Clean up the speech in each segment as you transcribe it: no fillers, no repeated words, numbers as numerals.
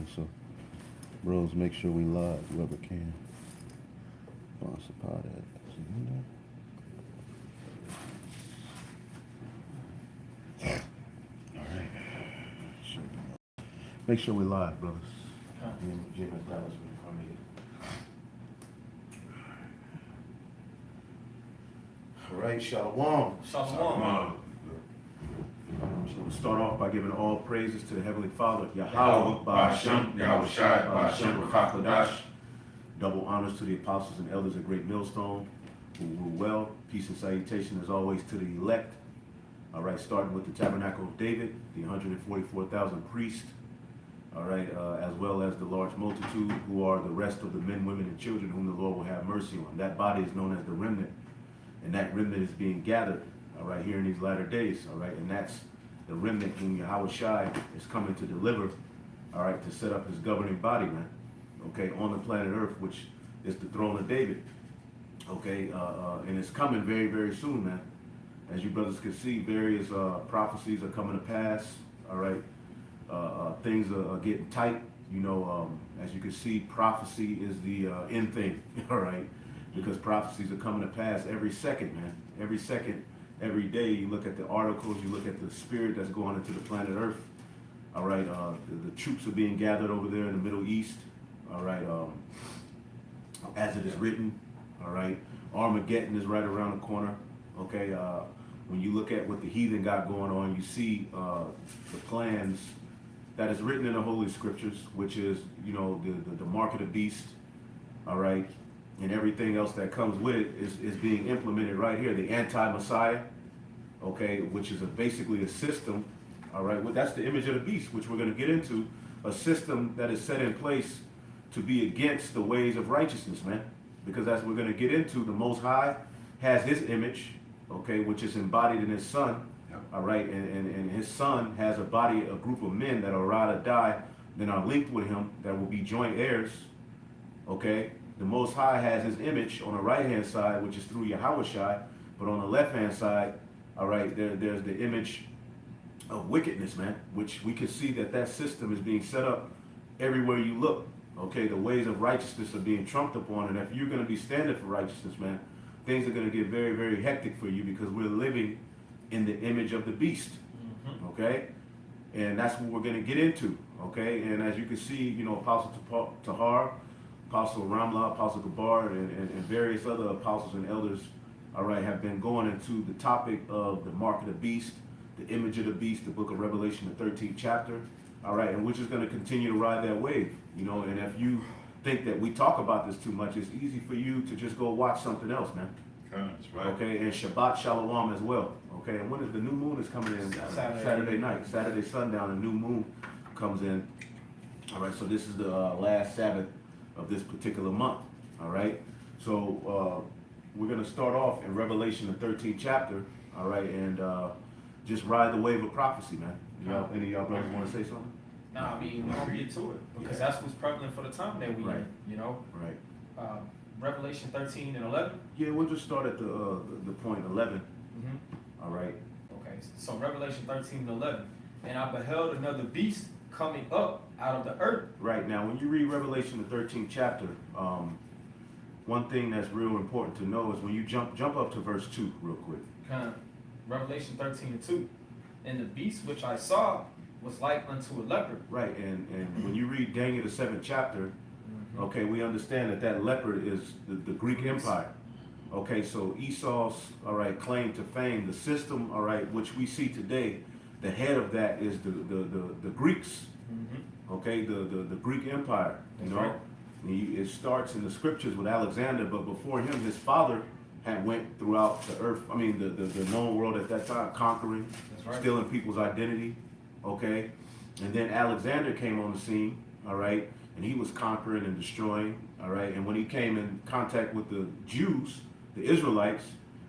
So, bros, make sure we live, whoever can. Sponsor pod at. All right. Make sure we live, brothers. Me and Jim and Dallas will come in. All right, Shalom. Shalom. So we'll start off by giving all praises to the Heavenly Father, Yahweh, Yahweh, Ba'ashem, Yahweh Shai, Ba'ashem, Ruach Kodash. Double honors to the apostles and elders of Great Millstone who rule well. Peace and salutation as always to the elect. All right, starting with the Tabernacle of David, the 144,000 priests. All right, as well as the large multitude who are the rest of the men, women, and children whom the Lord will have mercy on. That body is known as the remnant, and that remnant is being gathered, all right, here in these latter days, all right, and that's the remnant whom Yahweh Shai is coming to deliver, all right, to set up his governing body, man, okay, on the planet Earth, which is the throne of David, okay, and it's coming very, very soon, man. As you brothers can see, various prophecies are coming to pass, all right. Things are getting tight, you know, as you can see, prophecy is the end thing, all right, because prophecies are coming to pass every second, man, every second, every day. You look at the articles, you look at the spirit that's going into the planet Earth, all right, the troops are being gathered over there in the Middle East, all right, as it is written, all right, Armageddon is right around the corner, okay, when you look at what the heathen got going on, you see the plans that is written in the Holy Scriptures, which is, you know, the mark of the beast, all right, and everything else that comes with it is being implemented right here. The anti-Messiah, okay, which is basically a system, all right, well, that's the image of the beast, which we're going to get into, a system that is set in place to be against the ways of righteousness, man, because as we're going to get into, the Most High has his image, okay, which is embodied in his Son. All right, and his Son has a body, a group of men that are ride or die, that are linked with him, that will be joint heirs. Okay, the Most High has his image on the right hand side, which is through Yahweh Shai, but on the left hand side, all right, there's the image of wickedness, man, which we can see that system is being set up everywhere you look. Okay, the ways of righteousness are being trumped upon, and if you're going to be standing for righteousness, man, things are going to get very, very hectic for you, because we're living in the image of the beast, okay? And that's what we're going to get into, okay? And as you can see, you know, Apostle Tahar, Apostle Ramla, Apostle Gabar, and various other apostles and elders, all right, have been going into the topic of the mark of the beast, the image of the beast, the book of Revelation, the 13th chapter, all right, and which is going to continue to ride that wave, you know, and if you think that we talk about this too much, it's easy for you to just go watch something else, man. That's right. Okay, and Shabbat Shalom as well. Okay, and when is the new moon is coming in? Saturday night, Saturday sundown, a new moon comes in. All right, so this is the last Sabbath of this particular month. All right, so we're going to start off in Revelation, the 13th chapter. All right, and just ride the wave of prophecy, man. Any of y'all brothers want to say something? No, I mean, we're going to get to it, because that's what's prevalent for the time that we in, you know? Right. Revelation 13 and 11? Yeah, we'll just start at the point 11. All right. Okay, so Revelation 13 and 11. And I beheld another beast coming up out of the earth. Right, now when you read Revelation, the 13th chapter, one thing that's real important to know is when you jump up to verse 2 real quick. Revelation 13 and 2. And the beast which I saw was like unto a leopard. Right, and when you read Daniel, the 7th chapter, okay, we understand that leopard is the Greek Empire. Okay, so Esau's, all right, claim to fame, the system, all right, which we see today, the head of that is the Greeks. Okay, the Greek Empire, you know. Right. It starts in the scriptures with Alexander, but before him, his father had went throughout the earth, I mean, the known world at that time, conquering, stealing people's identity, okay? And then Alexander came on the scene, all right? And he was conquering and destroying, all right? And when he came in contact with the Jews, the Israelites,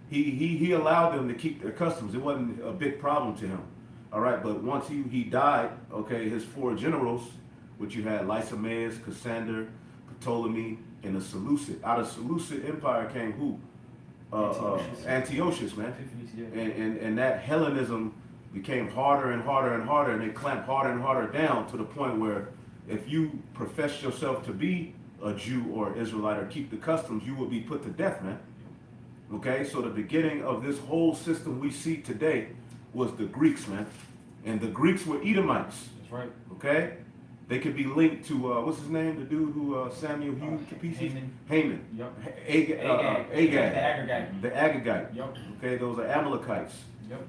he allowed them to keep their customs. It wasn't a big problem to him, all right? But once he died, okay, his 4 generals, which you had Lysimaeus, Cassander, Ptolemy, and the Seleucid. Out of Seleucid Empire came who? Antiochus, man. And that Hellenism became harder and harder and harder, and they clamped harder and harder down to the point where if you profess yourself to be a Jew or Israelite or keep the customs, you will be put to death, man. Okay, so the beginning of this whole system we see today was the Greeks, man. And the Greeks were Edomites. That's right. Okay? They could be linked to, what's his name? The dude who Samuel hewed to pieces? Haman. Haman. Yep. Agag. The Agagite. The Agagite. Yep. Okay, those are Amalekites. Yep.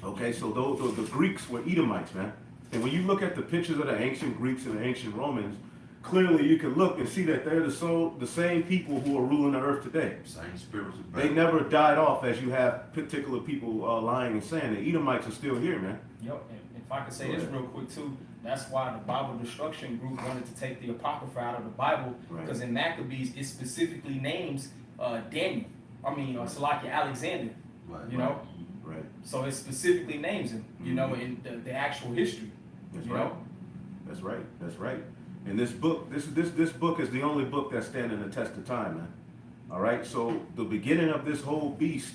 Okay, so those the Greeks were Edomites, man. And when you look at the pictures of the ancient Greeks and the ancient Romans, clearly you can look and see that they're the same people who are ruling the earth today. Same spirits of They never died off, as you have particular people lying and saying. The Edomites are still here, man. Yep. And if I could say this real quick too, that's why the Bible Destruction Group wanted to take the Apocrypha out of the Bible, because in Maccabees it specifically names Daniel. Salakia Alexander. Right. You know, Right. so it specifically names him. You know, in the actual history. That's you right. know? That's right. That's right. And this book, this book is the only book that's standing the test of time, man. All right. So the beginning of this whole beast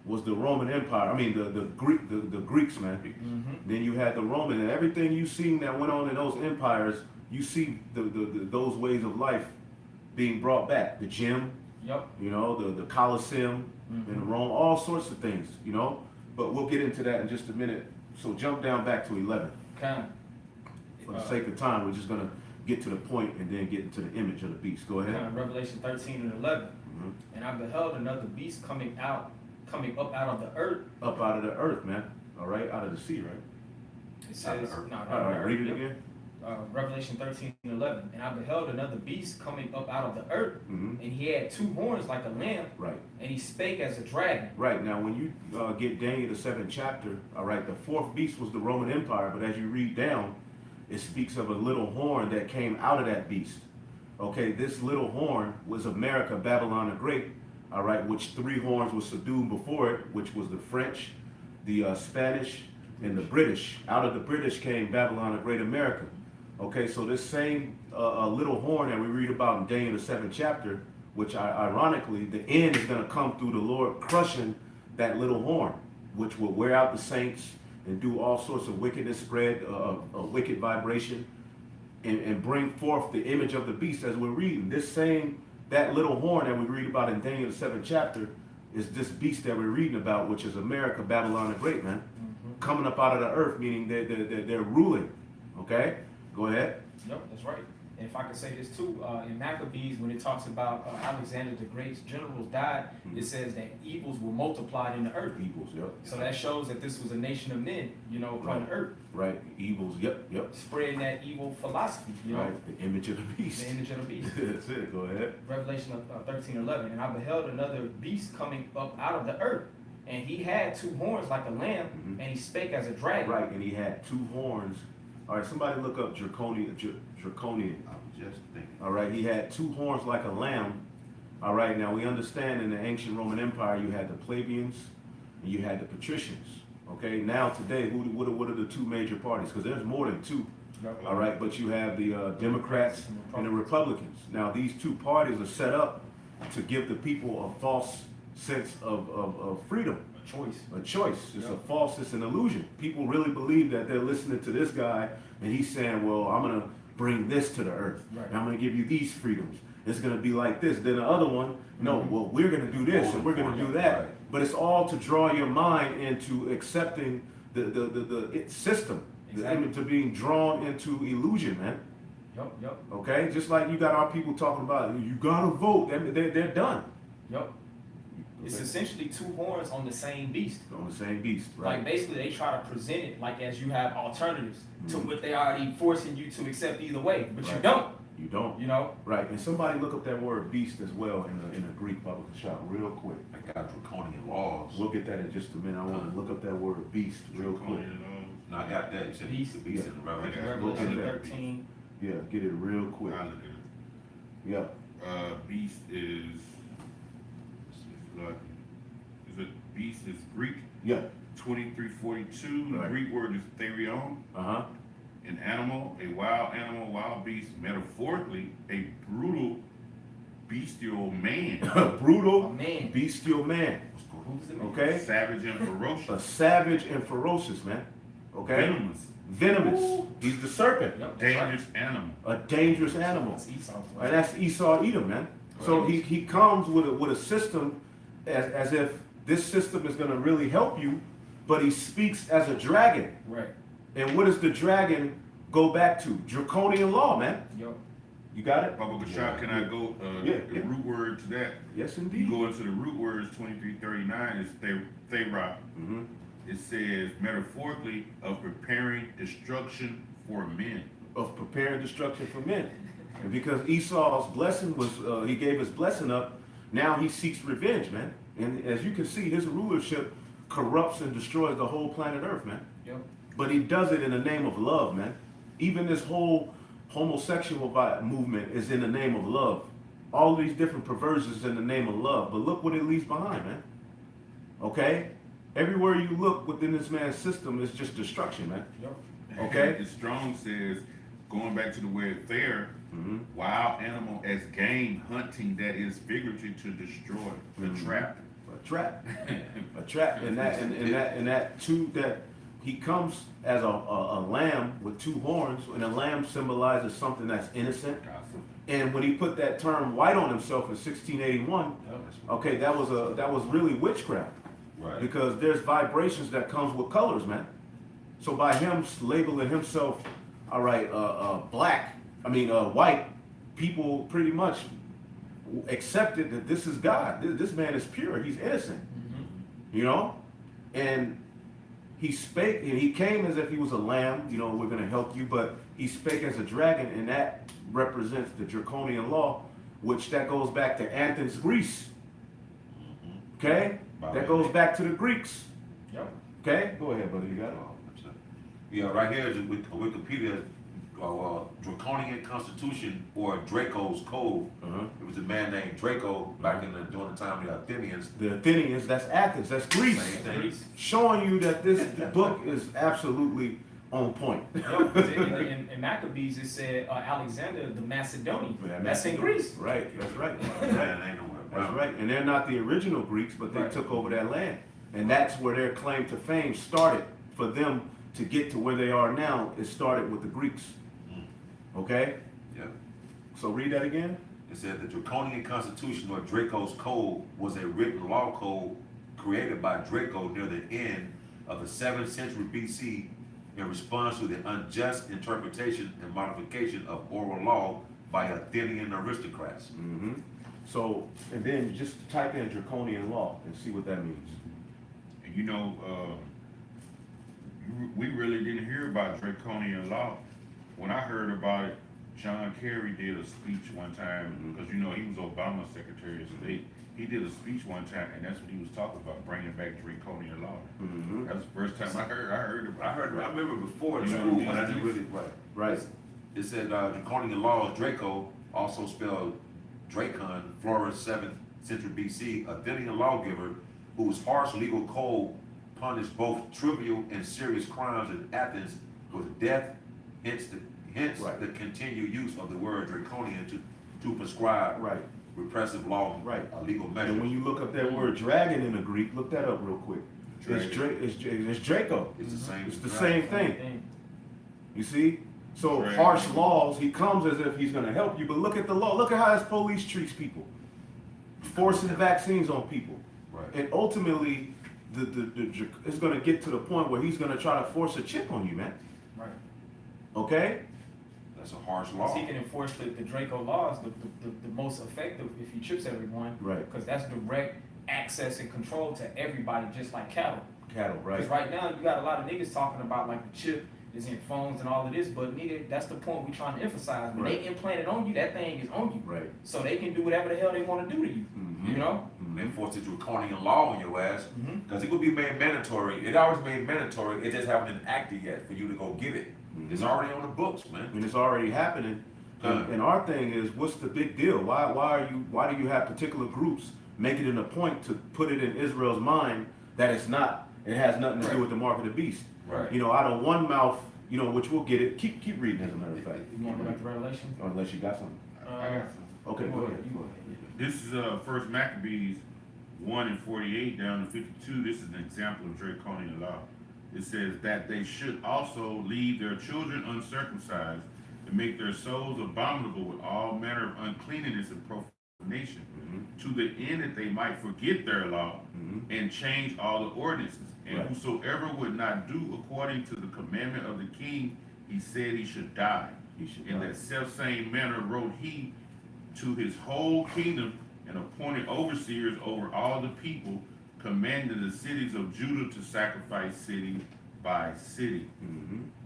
was the Roman Empire. I mean, the Greeks, man. Mm-hmm. Then you had the Roman, and everything you seen that went on in those empires, you see those ways of life being brought back. The gym, Yep. you know, the Colosseum in Rome, all sorts of things, you know. But we'll get into that in just a minute. So jump down back to 11. Kind For the sake of time, we're just gonna get to the point and then get into the image of the beast. Go ahead. Revelation 13 and 11. Mhm. And I beheld another beast coming up out of the earth. Up out of the earth, man. All right, out of the sea, right? It says, Out of the earth. All right, read it again. Revelation 13 and 11. And I beheld another beast coming up out of the earth, Mhm. and he had two horns like a lamb, Right. and he spake as a dragon. Right. Now, when you get Daniel the 7th chapter, all right, the fourth beast was the Roman Empire, but as you read down, it speaks of a little horn that came out of that beast. Okay, this little horn was America, Babylon the Great, all right, which three horns were subdued before it, which was the French, the Spanish, and the British. Out of the British came Babylon the Great, America. Okay, so this same little horn that we read about in Daniel the 7th chapter, which ironically, the end is going to come through the Lord crushing that little horn, which will wear out the saints and do all sorts of wickedness, spread a wicked vibration, and bring forth the image of the beast as we're reading. That little horn that we read about in Daniel the 7th chapter is this beast that we're reading about, which is America, Babylon the Great, man. Coming up out of the earth, meaning they're ruling. Okay? Go ahead. Yep, that's right. And if I could say this too, in Maccabees, when it talks about Alexander the Great's generals died, it says that evils were multiplied in the earth. Evils, yep. So that shows that this was a nation of men, you know, upon the earth, Right. Evils, yep. spreading that evil philosophy, you know, Right. The image of the beast. the image of the beast. That's it. Go ahead. Revelation 13:11. And I beheld another beast coming up out of the earth, and he had two horns like a lamb, Mhm. and he spake as a dragon. Right, and he had two horns. All right, somebody look up draconian. I was just thinking. All right, he had two horns like a lamb. All right, now we understand in the ancient Roman Empire you had the plebeians and you had the patricians. Okay, now today, what are the two major parties? Because there's more than two. Yep. All right, but you have the Democrats and the Republicans. Now these two parties are set up to give the people a false sense of freedom. A choice. It's a Yep. false, it's an illusion. People really believe that they're listening to this guy and he's saying, well, I'm going to bring this to the earth. Right. And I'm going to give you these freedoms. It's going to be like this. Then the other one, no, well, we're going to do this and we're going to do that. Right. But it's all to draw your mind into accepting the system, Exactly. to being drawn into illusion, man. Yep. Okay? Just like you got our people talking about, you got to vote. They're done. Yep. It's essentially two horns on the same beast. On the same beast, right? Like basically they try to present it like as you have alternatives to Mhm. what they already forcing you to accept either way, but you Right. don't, You don't. you know? Right, and somebody look up that word beast as well in the Greek Bible shop real quick. I got draconian laws. We'll get that in just a minute. I want to look up that word beast real quick. No, I got that. You said Beast. the beast in the Revelation. Revelation at that. 13. Yeah, get it real quick. I look at it. Yeah, Beast is like beast is Greek yeah, 2342. The Right. Greek word is therion, uh-huh. an animal, a wild animal, wild beast. Metaphorically, a brutal, bestial man, Brutal, A man. bestial man, Who's the man? okay? savage and A ferocious, savage and ferocious, man, okay? venomous, venomous. Ooh. He's the serpent, Yep, that's right. Dangerous animal. a dangerous animal. That's Esau. And that's Esau Edom, man. So Right. he comes with a system as if this system is going to really help you, but he speaks as a dragon. Right. And what does the dragon go back to? Draconian law, man. Yep. You got it? Baba Bashar, can I go, Yeah, the yeah. root word to that? Yes, You indeed. go into the root words, 2339, is Thera. Hmm. It says metaphorically of preparing destruction for men. Of preparing destruction for men. And because Esau's blessing was, he gave his blessing up, now he seeks revenge, man. And as you can see, his rulership corrupts and destroys the whole planet Earth, man. Yep. But he does it in the name of love, man. Even this whole homosexual movement is in the name of love. All these different perversions in the name of love. But look what it leaves behind, man. Okay? Everywhere you look within this man's system is just destruction, man. Yep. Okay. And Strong says, going back to the word Thera, Hmm. wild animal as game hunting that is figurative to destroy, the Mhm. trap. A trap. A trap. And that too, that he comes as a lamb with two horns, and a lamb symbolizes something that's innocent. And when he put that term white on himself in 1681, okay, that was really witchcraft. Right. Because there's vibrations that comes with colors, man. So by him labeling himself, all right, white, people pretty much accepted that this is God. This man is pure. He's innocent. Mm-hmm. You know, and he spake, and he came as if he was a lamb. You know, we're gonna help you, but he spake as a dragon, and that represents the draconian law, which that goes back to Athens, Greece. Okay, that goes back to the Greeks. Yep. Okay, go ahead, buddy. You got it. Yeah, right here is Wikipedia, Draconian Constitution or Draco's Code. Uh-huh. It was a man named Draco back during the time of the Athenians. The Athenians, that's Athens, that's Greece. Same thing. Greece. Showing you that this book is absolutely on point. Yep. 'Cause in Maccabees it said Alexander the Macedonian. That's in Greece. Right, that's right. Man, ain't nowhere That's around. right. And they're not the original Greeks, but they Right. took over that land. And that's where their claim to fame started. For them to get to where they are now, it started with the Greeks. Okay? Yeah. So read that again. It said the Draconian Constitution or Draco's Code was a written law code created by Draco near the end of the 7th century BC in response to the unjust interpretation and modification of oral law by Athenian aristocrats. Mm-hmm. So, and then just type in draconian law and see what that means. And you know, we really didn't hear about draconian law. When I heard about it, John Kerry did a speech one time, because you know, he was Obama's Secretary of State. He did a speech one time, and that's what he was talking about, bringing back draconian law. Mm-hmm. That's the first time I heard about I remember before in You know, school, yeah. but I didn't really, Right. It said Draconian laws, Draco, also spelled Dracon, Florence, 7th century BC, Athenian lawgiver whose harsh legal code punished both trivial and serious crimes in Athens with death, hence Right. the continued use of the word draconian to prescribe Right. repressive law, Right. Legal And when measures. you look up that word dragon in the Greek, look that up real quick. It's Draco. It's the same. It's the same thing. You see? So Right. harsh laws, he comes as if he's going to help you, but look at the law. Look at how his police treats people, forcing vaccines on people, Right. and ultimately, it's going to get to the point where he's going to try to force a chip on you, man. Right. Okay? That's a harsh So law. he can enforce the Draco laws, the most effective if he chips everyone. Right. Because that's direct access and control to everybody, just like cattle. Cattle, Because right? right now you got a lot of niggas talking about like the chip is in phones and all of this, but nigga, that's the point we trying to emphasize. When Right. they implant it on you, that thing is on you. Right. So they can do whatever the hell they want to do to you. Mhm. You know? They enforce the draconian law on your ass, Mhm. because it would be made mandatory. It always made mandatory. It just haven't been acted yet for you to go get it. It's already on the books, man. And it's already happening. And our thing is, what's the big deal? Why do you have particular groups make it in a point to put it in Israel's mind that it's not, it has nothing to do Right. with the mark of the beast? Right. You know, out of one mouth, you know, which we'll get it. Keep reading, as a matter of fact. You want to go back to Revelation? Unless you got something. I got some. Okay, go ahead. You go ahead. This is First Maccabees 1 and 48 down to 52. This is an example of draconian law. it says that they should also leave their children uncircumcised and make their souls abominable with all manner of uncleanness and profanation, to the end that they might forget their law and change all the ordinances. And Right. whosoever would not do according to the commandment of the king, he said he should die. He should In die. that selfsame manner wrote he to his whole kingdom and appointed overseers over all the people, commanding the cities of Judah to sacrifice city by city.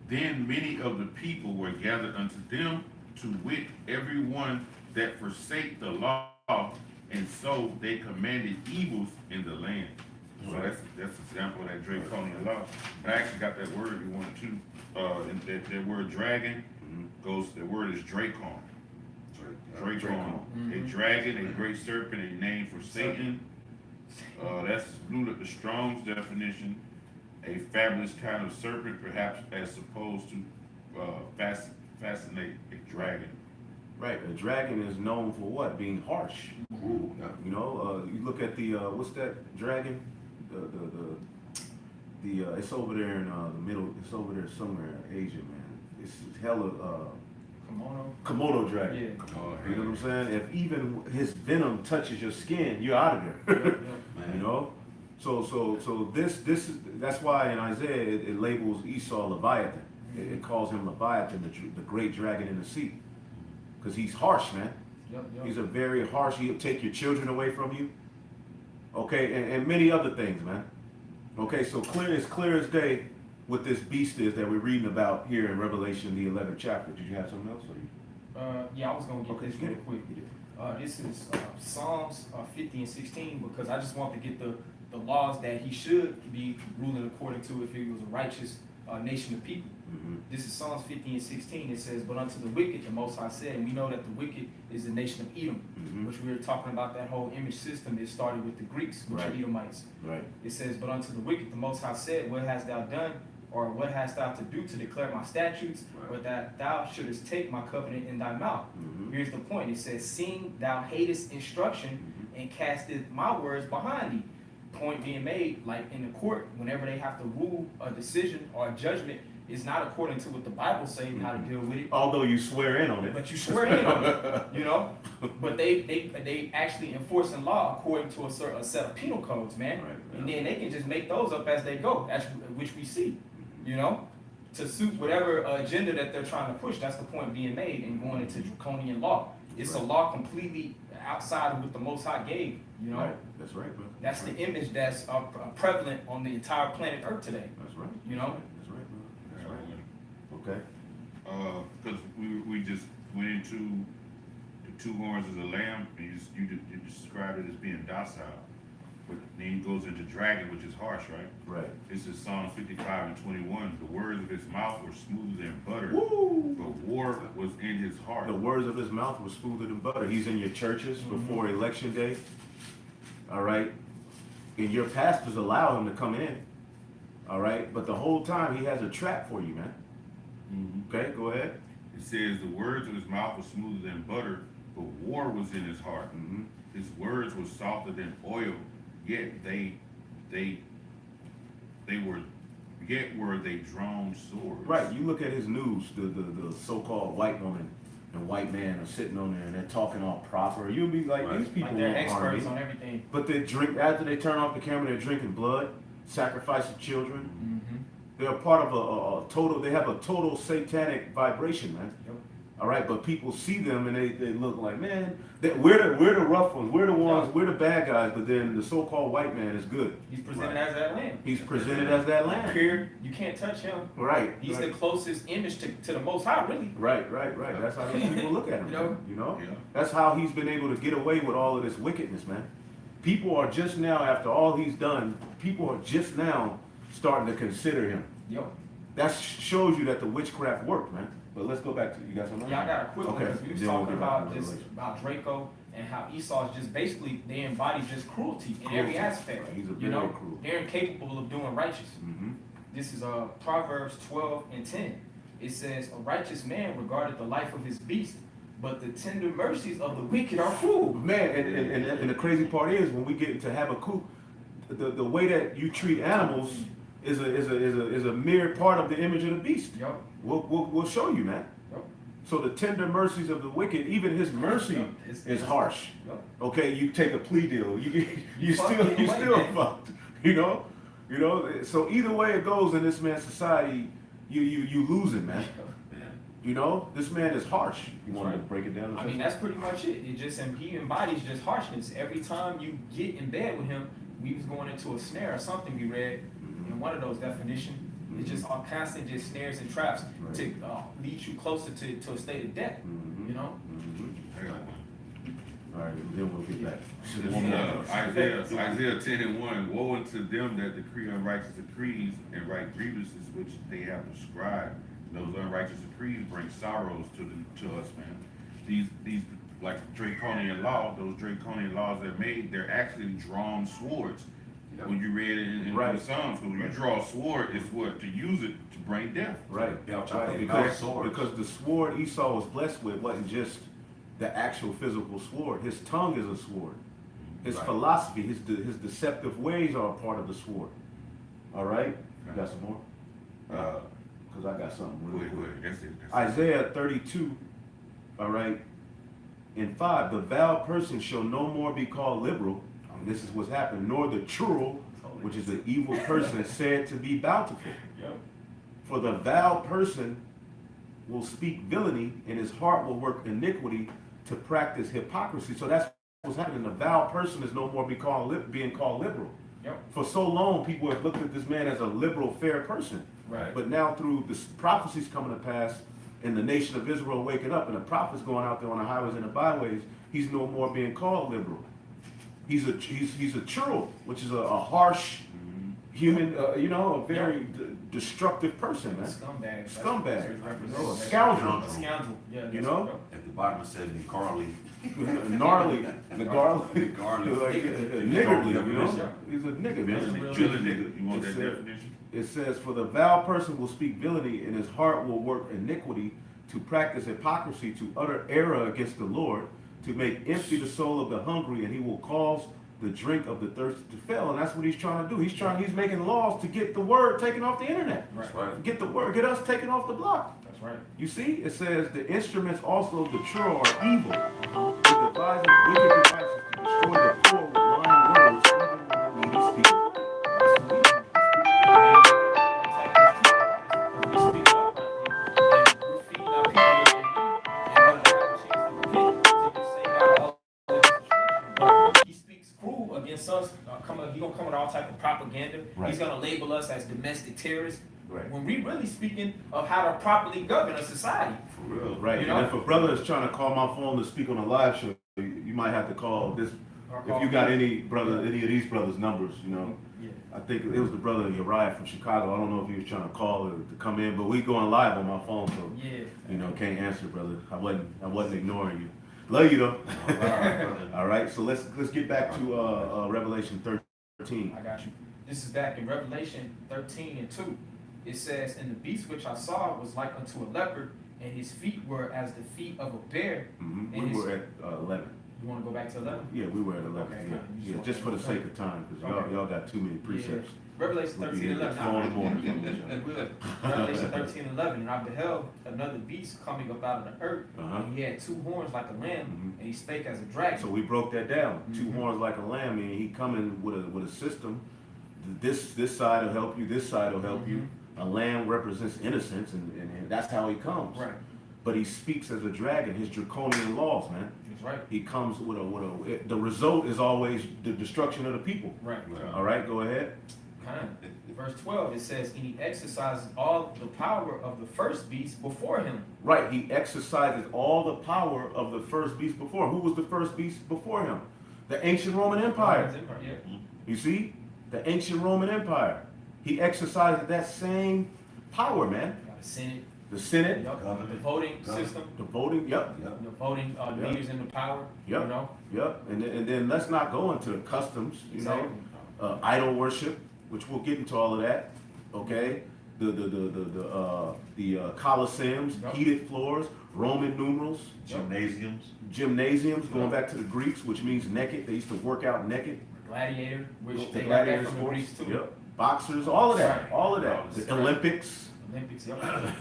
Then many of the people were gathered unto them, to wit, every one that forsake the law, and so they commanded evils in the land. So that's an example of that draconian law. I actually got that word you wanted to, and that word dragon goes, the word is dracon. Dracon, a dragon, a great serpent, a name for Satan. That's the Strong's definition. A fabulous kind of serpent, perhaps as supposed to fascinate a dragon. Right, a dragon is known for what? Being harsh. Ooh, yeah. You know, you look at the what's that dragon? It's over there in the middle. It's over there somewhere in Asia, man. It's hella Komodo dragon. Yeah. Come on, You know what I'm saying? If even his venom touches your skin, you're out of there. man. You know. So this is that's why in Isaiah it labels Esau Leviathan. It calls him Leviathan, the great dragon in the sea, because he's harsh, man. He's a very harsh. He'll take your children away from you. Okay, and many other things, man. Okay, so clear as day what this beast is that we're reading about here in Revelation, the 11th chapter. Did you have something else? Yeah, I was gonna get this get real it. quick. This is Psalms 50 and 16, because I just want to get the laws that he should be ruling according to if he was a righteous nation of people. This is Psalms 50 and 16. It says, "But unto the wicked, the Most High said," and we know that the wicked is the nation of Edom, which we were talking about. That whole image system, it started with the Greeks, which are Right. Edomites. Right. It says, "But unto the wicked, the Most High said, What hast thou done, or what hast thou to do to declare my statutes, or that thou shouldest take my covenant in thy mouth?" Here's the point. It says, "Seeing thou hatest instruction and casteth my words behind thee." Point being made, like in the court, whenever they have to rule a decision or a judgment, it's not according to what the Bible says how to deal with it. Although you swear in on it. But you swear in on it, you know. But they actually enforcing law according to a set of penal codes, man. Right, And then they can just make those up as they go. That's which we see, you know, to suit whatever agenda that they're trying to push. That's the point being made, and going into draconian law. It's a law completely outside of what the Most High gave, you know. Right. That's right, bro. That's the image that's prevalent on the entire planet Earth today. That's right. You know? That's right, bro. That's right. Okay. Because we just went into the two horns of the lamb, and you described it as being docile. But then he goes into dragon, which is harsh, right? Right. This is Psalms 55 and 21. The words of his mouth were smoother than butter, Woo! but war was in his heart. The words of his mouth were smoother than butter. He's in your churches before election day. All right. And your pastors allow him to come in. All right. But the whole time he has a trap for you, man. Okay, go ahead. It says the words of his mouth were smoother than butter, but war was in his heart. His words were softer than oil, yet were they drawn swords. Right. You look at his news, the so-called white woman and white man are sitting on there and they're talking all proper. You'll be like, Right. these people Like they're won't harm experts me. on everything. But they drink, after they turn off the camera, they're drinking blood, sacrificing children. They're a part of a total, they have a total satanic vibration, man. Yep. All right, but people see them and they look like, man, we're the rough ones, we're the ones, we're the bad guys, but then the so-called white man is good. He's presented as that lamb. He's presented as that lamb. Here, you can't touch him. Right. He's right. the closest image to the Most High, really. Right. That's how these people look at him. You know? Man. You know? Yeah. That's how he's been able to get away with all of this wickedness, man. People are just now, after all he's done, people are just now starting to consider him. Yo. That shows you that the witchcraft worked, man. But let's go back to you guys. Yeah, I got a quick one. Okay. 'Cause we was Then we'll talking get back about to this, Revelation. about Draco and how Esau is just basically, they embody just cruelty in Cruelty. every aspect. Right, he's a You very know, cruel. they're incapable of doing righteous. This is Proverbs 12 and 10. It says, "A righteous man regarded the life of his beast, but the tender mercies of the wicked are cruel." Man, and the crazy part is when we get into Habakkuk, the way that you treat animals is a mere part of the image of the beast. Yup. We'll show you, man. Yup. So the tender mercies of the wicked, even his mercy Yup. is harsh. Yup. Okay, you take a plea deal, you fucked still either way, man. fucked. You know. So either way it goes in this man's society, you losing, man. You know, this man is harsh. You want to Right. break it down? I mean, that's pretty much it. It just, and he embodies just harshness. Every time you get in bed with him, we was going into a snare or something we read in one of those definitions. It's just all constant just snares and traps Right. to lead you closer to a state of death. Mhm. You know? I got one. All right, then we'll get back. This is, Isaiah 10:1. Woe unto them that decree unrighteous decrees and write grievances which they have prescribed. Those unrighteous decrees bring sorrows to us, man. These like draconian law, those draconian laws they're made, they're actually drawn swords. When you read it in Right. the Psalms, when you draw a sword, it's what? To use it to bring death. Right, Belt, right. Because the sword Esau was blessed with wasn't just the actual physical sword. His tongue is a sword. His Right. philosophy, his deceptive ways are a part of the sword. All right? You got some more? Because I got something Go really ahead, go quick. ahead. That's it. Isaiah 32, all right, in 5, the vile person shall no more be called liberal, and this is what's happened, nor the churl, which is the evil person, said to be bountiful. Yep. For the vile person will speak villainy, and his heart will work iniquity to practice hypocrisy. So that's what's happening. The vile person is no more being called liberal. Yep. For so long, people have looked at this man as a liberal, fair person. Right. But now through the prophecies coming to pass and the nation of Israel waking up and the prophets going out there on the highways and the byways, he's no more being called liberal. He's a churl, which is a harsh human, a very destructive person, man. Scumbag. Scumbag. That's what it You know, a represents. scoundrel. A scoundrel. Yeah. You that's know? what- At the bottom it says Carly. Gnarly, the garlic, Garlic. like niggardly, you know? He's a nigga, man. Villain nigga. You want that It's, uh, definition? It says, for the vile person will speak villainy, and his heart will work iniquity, to practice hypocrisy, to utter error against the Lord, to make empty the soul of the hungry, and he will cause the drink of the thirsty to fail. And that's what he's trying to do. He's making laws to get the word taken off the internet. Right. Right. Get the word, get us taken off the block. That's right. You see, it says the instruments also of the churl are evil. He devises wicked devices to destroy the poor with lying words, even when he speaks. He speaks cruel against us. He gonna come with all type of propaganda. Right. He's gonna label us as domestic terrorists. Right. When we really speaking of how to properly govern a society. For real. Right, You and know? if a brother is trying to call my phone to speak on a live show, you might have to call this. If you got any of these brothers' numbers, Yeah. I think it was the brother Uriah from Chicago. I don't know if he was trying to call or to come in, but we going live on my phone, so Yeah. can't answer, brother. I wasn't ignoring you. Love you though. All right, brother. All right, so let's get back to Revelation 13. I got you. This is back in Revelation 13:2. It says, and the beast which I saw was like unto a leopard, and his feet were as the feet of a bear. Mhm. And We his- were at 11. You want to go back to 11? Yeah, we were at 11. Okay, Yeah, you yeah, just just for want the to- sake of time, because Okay. y'all got too many precepts. Yeah. Revelation We 13:11. need to phone them on. Good. Revelation 13:11. And I beheld another beast coming up out of the earth, Uh-huh. and he had two horns like a lamb, Mhm. and he spake as a dragon. So we broke that down. Two Mhm. horns like a lamb, and he coming with a system. This side will help you. This side will help you. A lamb represents innocence, and that's how he comes. Right. But he speaks as a dragon. His draconian laws, man. That's right. He comes with the result is always the destruction of the people. Right. All right, go ahead. Kind of. Verse 12, it says, and he exercises all the power of the first beast before him. Right, he exercises all the power of the first beast before him. Who was the first beast before him? The ancient Roman Empire. Yeah. You see? The ancient Roman Empire. He exercised that same power, man. Got a Senate. The Senate, Yep. Government. The voting Government. system. the voting, yep, Yep. The voting Yep. leaders in the power. Yep. You know? yep. And then let's not go into the customs, Exactly. idol worship, which we'll get into all of that. Okay? The Colosseums, Yep. heated floors, Roman numerals, Gymnasiums. gymnasiums, going Yep. back to the Greeks, which means naked. They used to work out naked. Gladiator, which The they got that gladiator from the sports. Greeks too. Yep. boxers, all of that, Right. all of that. All The this, right. Olympics, Olympics, yep.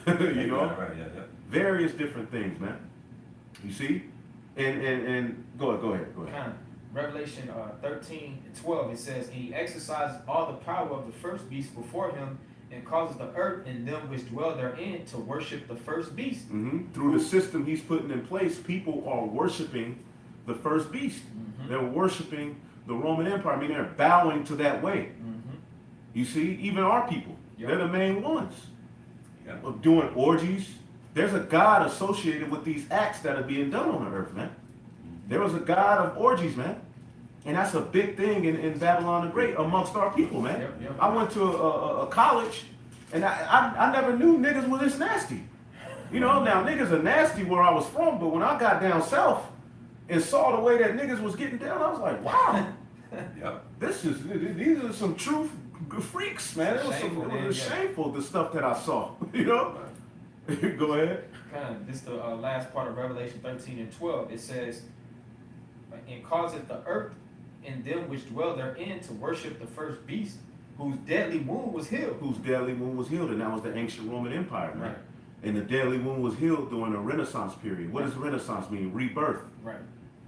you know, Right, yeah, yeah. various different things, man. You see, and go ahead. Kind of. Revelation 13:12, it says, and he exercises all the power of the first beast before him, and causes the earth and them which dwell therein to worship the first beast. Through the system he's putting in place, people are worshiping the first beast. They're worshiping the Roman Empire. I mean, they're bowing to that way. You see, even our people, Yep. they're the main ones Yeah. of doing orgies. There's a god associated with these acts that are being done on the earth, man. There was a god of orgies, man. And that's a big thing in Babylon the Great amongst our people, man. Yep. I went to a college, and I never knew niggas were this nasty. You know, now niggas are nasty where I was from, but when I got down south and saw the way that niggas was getting down, I was like, wow, Yep. these are some true freaks, man. It was shameful, the stuff that I saw, you know? Go ahead. Kind of, this the last part of Revelation 13:12. It says, and causeth the earth and them which dwell therein to worship the first beast, whose deadly wound was healed. Whose deadly wound was healed, and that was the ancient Roman Empire, man. Right. And the deadly wound was healed during the Renaissance period. What does Renaissance mean? Rebirth. Right.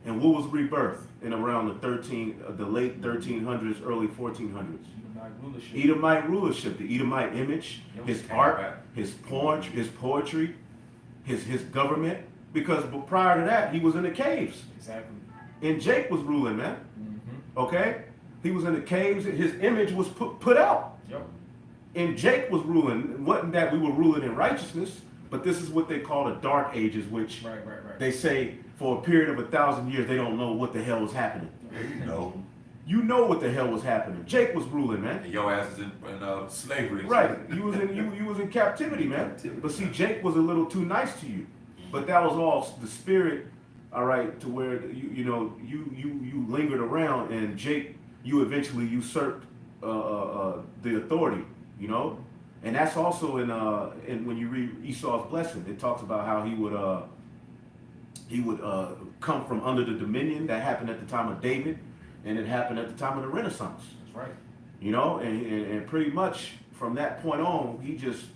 And what was rebirth in around the late 1300s, early 1400s? Edomite rulership. Edomite rulership, the Edomite image, Yep. his Came art, back. his poetry, his government. Because prior to that, he was in the caves, Exactly. and Jake was ruling, man. Mm-hmm. Okay, he was in the caves. His image was put out, Yep. and Jake was ruling. It wasn't that we were ruling in righteousness, but this is what they call the Dark Ages, which Right. they say for a period of 1,000 years they don't know what the hell was happening. Yeah, you know. You know what the hell was happening. Jake was ruling, man. And your ass is in slavery. Right, you was in captivity, man. Captivity. But see, Jake was a little too nice to you. But that was all the spirit, all right, to where you lingered around, and Jake, you eventually usurped the authority, you know. And that's also in when you read Esau's blessing, it talks about how he would come from under the dominion that happened at the time of David, and it happened at the time of the Renaissance. That's right. You know, and pretty much from that point on, he just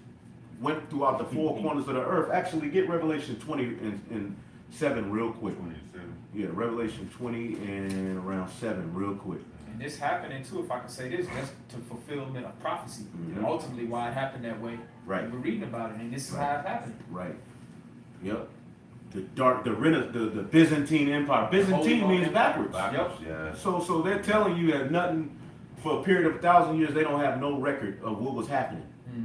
went throughout the four corners of the earth. Actually, get Revelation 20 and 7 real quick. 27. Yeah, Revelation 20 and around 7 real quick. And this happening too, if I can say this, just to fulfillment of prophecy. Mhm. And ultimately why it happened that way. Right. And we're reading about it, and this is Right. how it happened. Right. Yep. The Byzantine Empire. Byzantine Holy means Roman backwards. Backwards, yeah. So they're telling you that nothing for a period of 1,000 years they don't have no record of what was happening. Mm-hmm.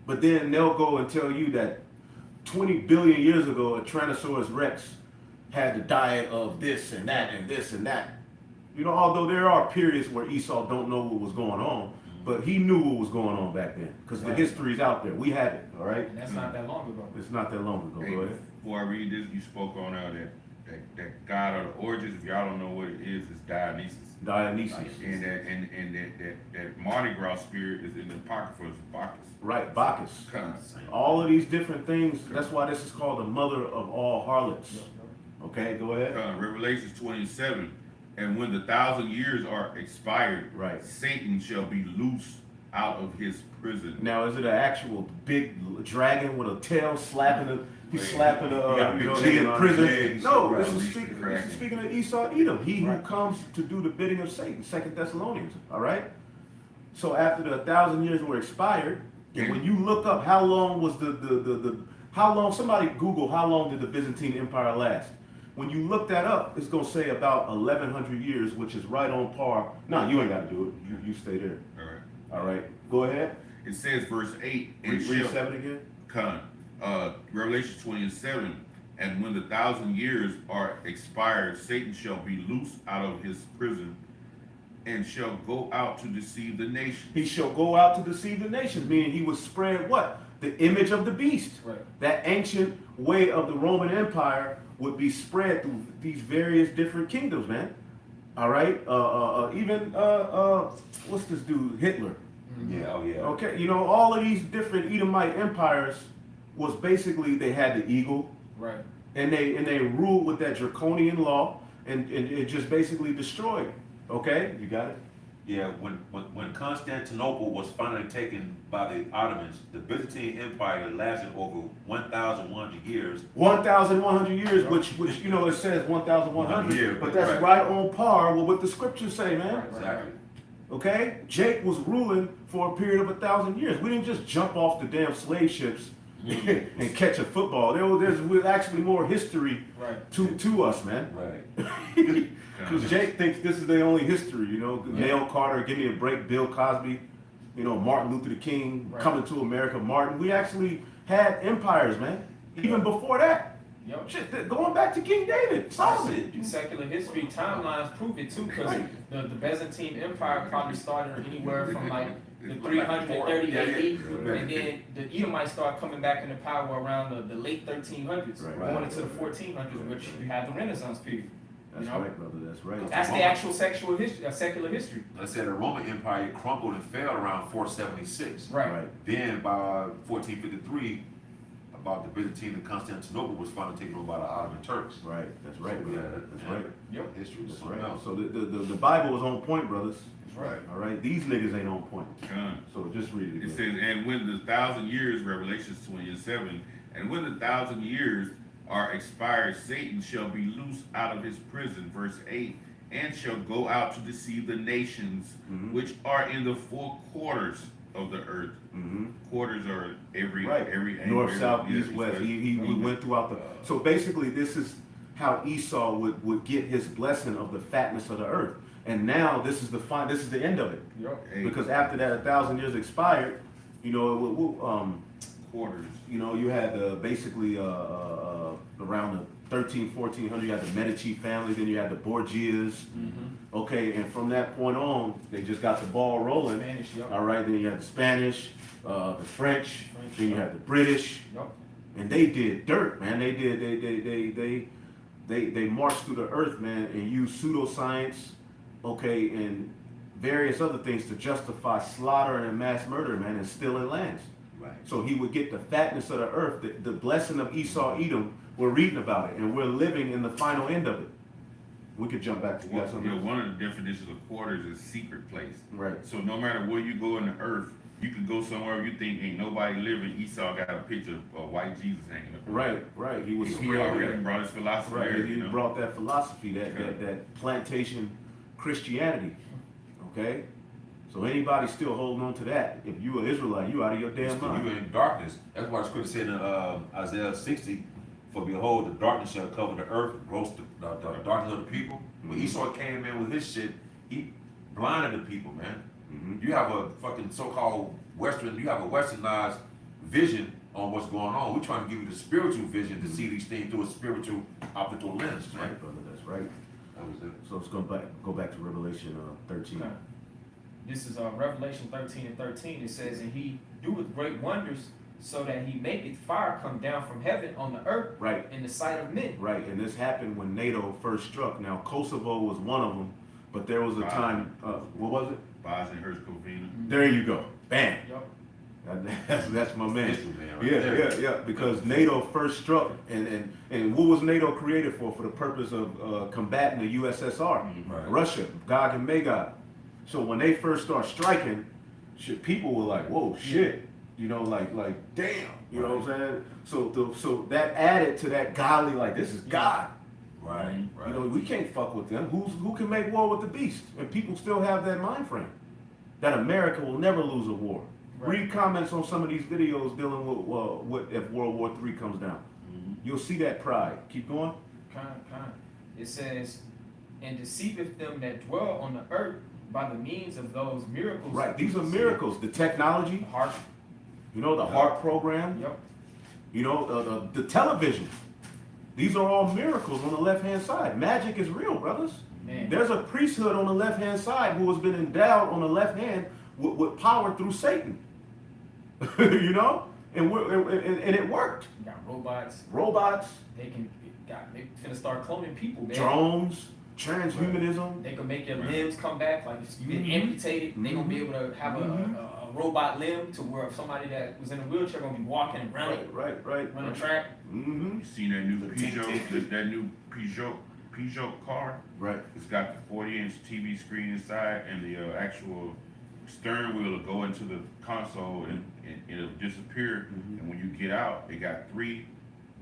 But then they'll go and tell you that 20 billion years ago, a Tyrannosaurus Rex had the diet of this and that and this and that. You know, although there are periods where Esau don't know what was going on, but he knew what was going on back then because the Right. history's out there. We have it, all right? And that's not that long ago. It's not that long ago. Hey, Go ahead. before I read this, you spoke on that god of the orgies. If y'all don't know what it is, it's Dionysus. Dionysus. And that Mardi Gras spirit is in the Apocrypha, it's Bacchus. Right, Bacchus. Come. All of these different things. That's why this is called the mother of all harlots. Okay, go ahead. Revelations 27, and when the 1,000 years are expired, Right. Satan shall be loose out of his prison. Now, is it an actual big dragon with a tail slapping a? He's Wait, slapping you got a big he chicken in on prison. his leg, No, right, this is release the speaking. dragon. This is speaking of Esau, Edom. He Right. who comes to do the bidding of Satan. 2 Thessalonians. All right. So after the 1,000 years were expired, and when you look up how long was how long, somebody Google how long did the Byzantine Empire last? When you look that up, it's gonna say about 1,100 years, which is right on par. No, you ain't gotta do it. You stay there. All right. All right. Go ahead. It says, verse 8, and Read shall 7 again. come. Revelation 27, and when the 1,000 years are expired, Satan shall be loose out of his prison, and shall go out to deceive the nations. He shall go out to deceive the nations, meaning he would spread what? The image of the beast. Right. That ancient way of the Roman Empire would be spread through these various different kingdoms, man. All right. Even what's this dude? Hitler. Yeah, oh yeah. Okay. You know, all of these different Edomite empires was basically they had the eagle, Right. and they ruled with that draconian law, and it just basically destroyed. Okay, you got it. Yeah, when Constantinople was finally taken by the Ottomans, the Byzantine Empire lasted over 1,100 years. 1,100 years, which you know it says 1,100, Yeah, but that's right. right on par with what the scriptures say, man. Right. Exactly. Okay, Jake was ruling for a period of 1,000 years. We didn't just jump off the damn slave ships and catch a football. There's actually more history Right. to us, man. Right. Because Jake thinks this is the only history, you know. Nail Carter, Give Me a Break, Bill Cosby, you know, Martin Luther King, Right. Coming to America, Martin. We actually had empires, man. Even before that. Yep. Shit, going back to King David, Solomon. In secular history, timelines prove it too, because the Byzantine Empire probably started anywhere from like the 330 Yeah, yeah. AD, and then the Edomites start coming back into power around the late 1300s, Right. going into the 1400s, which you have the Renaissance period. That's You know? right, brother. That's right. That's the actual secular history. Let's say the Roman Empire crumbled and fell around 476. Right. Then by 1453, about the Byzantine and Constantinople was finally taken over by the Ottoman Turks. Right. That's right, So, brother. That's right. Yep. History is That's something right. else. So the Bible is on point, brothers. That's right. All right. These niggas ain't on point. Con. So just read it It again. says, and when the 1,000 years, Revelations 20:7, and when the 1,000 years are expired, Satan shall be loosed out of his prison, verse 8, and shall go out to deceive the nations Mhm. which are in the four quarters of the earth. Mm-hmm. Quarters are every Right. every North, every- south, yeah, east, west. west. He went throughout the. So basically, this is how Esau would get his blessing of the fatness of the earth. And now this is this is the end of it. Yep. Hey, Because after that 1,000 years expired, you know, quarters. you know, you had basically around the 1400, you had the Medici family, then you had the Borgias. Mm-hmm. Okay, and from that point on, they just got the ball rolling. Spanish. Yep. All right, then you had the Spanish, the French, French, then you had the British, Yep. and they did dirt, man. They marched through the earth, man, and used pseudoscience, okay, and various other things to justify slaughter and mass murder, man, and stealing lands. Right. So he would get the fatness of the earth, the blessing of Esau, Edom. We're reading about it, and we're living in the final end of it. We could jump back to Well, something else? one of the definitions of quarters is secret place. Right. So no matter where you go in the earth, you can go somewhere you think ain't nobody living. Esau got a picture of white Jesus hanging up. Right. He was He spread already there. brought his philosophy Right. there, He you know. brought that philosophy, that plantation Christianity. Okay. So anybody still holding on to that, if you an Israelite, you out of your damn You mind. in darkness. That's why the scripture said in Isaiah 60, for behold, the darkness shall cover the earth, roast the darkness of the people. When Esau came in with his shit, he blinded the people, man. Mhm. You have a fucking so-called you have a westernized vision on what's going on. We're trying to give you the spiritual vision to see these things through a spiritual optical lens, That's man. right, brother. That's right. That was it. So let's go back to Revelation 13. Okay. This is Revelation 13:13. It says, and he doeth great wonders, so that he maketh fire come down from heaven on the earth Right. in the sight of men. Right, and this happened when NATO first struck. Now Kosovo was one of them, but there was a time. What was it? Bosnia Herzegovina. There you go. Bam. Yup. That's my man. History, man, right there. Yeah. Because NATO first struck, and what was NATO created for? For the purpose of combating the USSR, Right. Russia, Gog and Magog. So when they first start striking, shit, people were like, "Whoa, shit," you know, like damn, you know what I'm saying? So that added to that godly, like this is God. Right, right. You know, we can't fuck with them. Who can make war with the beast? And people still have that mind frame that America will never lose a war. Right. Read comments on some of these videos dealing with what if World War III comes down. You'll see that pride. Keep going. Kind. It says, and deceiveth them that dwell on the earth by the means of those miracles. Right. These are miracles. The technology. The heart. You know, the heart program. Yep. You know, the television. These are all miracles on the left-hand side. Magic is real, brothers. Man. There's a priesthood on the left-hand side who has been endowed on the left hand with power through Satan. You know? And it worked. You got robots. Robots, They finna start cloning people, man. drones, transhumanism. They can make your limbs come back. Like if you get amputated, they gonna be able to have a robot limb to where somebody that was in a wheelchair gonna be walking and running, Right. run a track. Mm-hmm. You seen that new Peugeot? That new Peugeot Peugeot car. Right. It's got the 40-inch TV screen inside, and the actual steering wheel will go into the console, and it'll disappear. Mhm. And when you get out, it got 3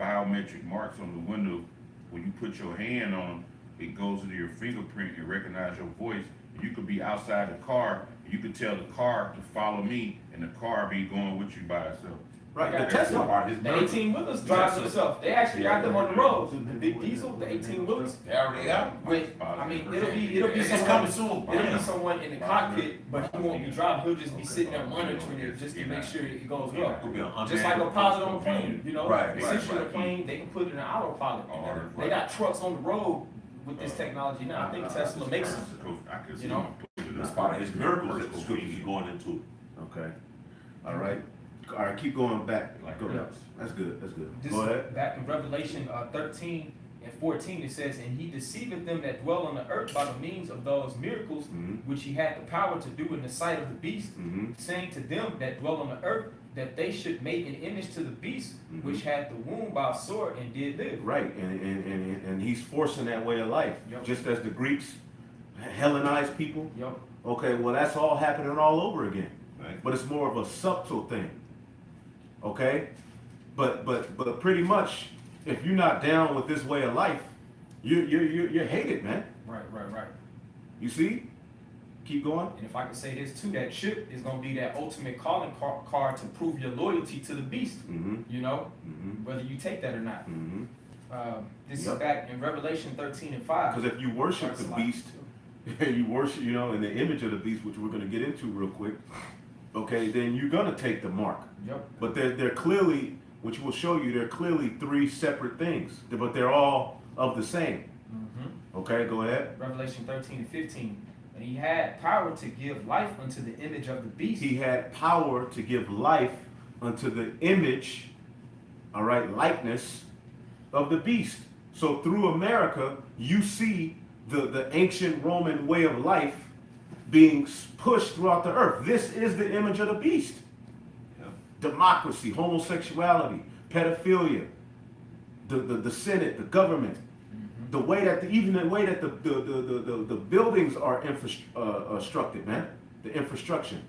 biometric marks on the window. When you put your hand on them, it goes into your fingerprint and recognize your voice. You could be outside the car, and you could tell the car to follow me, and the car be going with you by itself. Right. Like The a Tesla. part is The miracle. 18-wheelers drive themselves. They actually got them on the road. The big diesel, the 18-wheelers. They already got it. Wait, I mean, it'll be It's someone, coming soon. it'll be someone in the cockpit, but he won't be driving. He'll just be sitting there monitoring it just to make sure it goes well. Could be a unmanned- Just like a pilot on a plane, you know. Right, Essentially, right. a plane they can put it in autopilot. They got trucks on the road with this technology now. I think Tesla makes them. I could see You know? him putting it That's up. part of his miracles that the scriptures is going into. Okay. All right. All right. Keep going back. Like Go. nuts. That's good. That's good. This Go ahead. back in Revelation 13 and 14, it says, "And he deceiveth them that dwell on the earth by the means of those miracles Mhm. which he had the power to do in the sight of the beast, Mhm. saying to them that dwell on the earth that they should make an image to the beast Mhm. which had the wound by a sword and did live." Right. And he's forcing that way of life, Yep. just as the Greeks Hellenized people. Yep. Okay. Well, that's all happening all over again. Right. But it's more of a subtle thing. Okay? But pretty much, if you're not down with this way of life, you're hated, man. Right. You see? Keep going. And if I could say this too, that chip is gonna be that ultimate calling card to prove your loyalty to the beast. Mm-hmm. You know, Mm-hmm. whether you take that or not. Mm-hmm. This Yep. is back in Revelation 13 and 5. Because if you worship the beast, you worship, in the image of the beast, which we're going to get into real quick, okay, then you're going to take the mark. Yep. But they're clearly, which will show you, they're clearly 3 separate things, but they're all of the same. Mm-hmm. Okay, go ahead. Revelation 13 and 15. And he had power to give life unto the image of the beast. He had power to give life unto the image, all right, likeness of the beast. So through America, you see the ancient Roman way of life being pushed throughout the earth. This is the image of the beast. Yeah. Democracy, homosexuality, pedophilia, the Senate, the government, the way that even the way that the buildings are constructed, man, the infrastructure,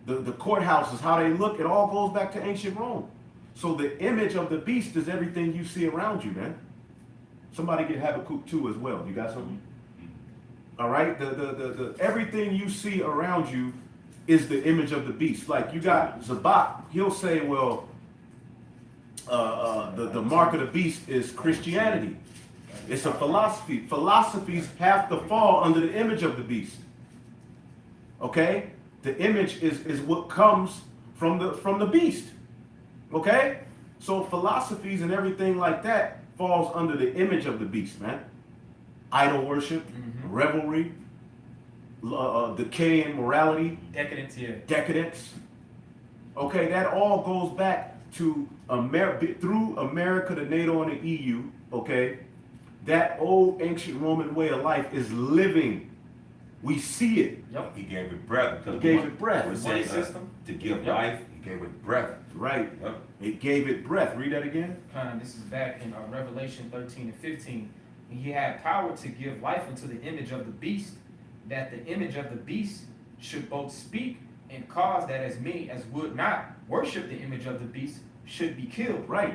the courthouses, how they look, it all goes back to ancient Rome. So the image of the beast is everything you see around you, man. Somebody get Habakkuk 2 as well. You got something? All right, the everything you see around you is the image of the beast. Like you got Zabak, he'll say, well, the mark of the beast is Christianity. It's a philosophy. Philosophies have to fall under the image of the beast. Okay? The image is what comes from the beast. Okay? So philosophies and everything like that falls under the image of the beast, man. Idol worship, revelry, decay and morality, Decadence here. decadence. Okay, that all goes back to through America, the NATO, and the EU. Okay, that old ancient Roman way of life is living. We see it. Yep. He gave it breath. He gave it breath. It Money says, system. to give Yep. life, he gave it breath. Right. Yep. It gave it breath. Read that again. This is back in Revelation 13 and 15. And he had power to give life unto the image of the beast, that the image of the beast should both speak and cause that as many as would not worship the image of the beast should be killed. Right.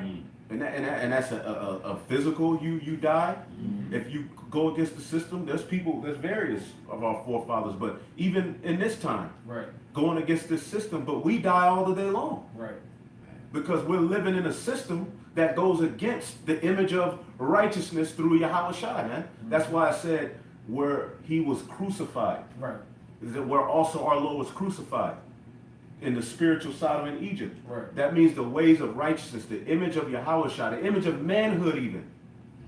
And that's a physical. You die. If you go against the system, there's various of our forefathers, but even in this time, Right. going against this system, but we die all the day long. Right. Because we're living in a system that goes against the image of righteousness through Yahweh Shai, man. That's why I said where he was crucified. Right. Is that where also our Lord was crucified in the spiritual Sodom in Egypt. Right. That means the ways of righteousness, the image of Yahweh Shai, the image of manhood even,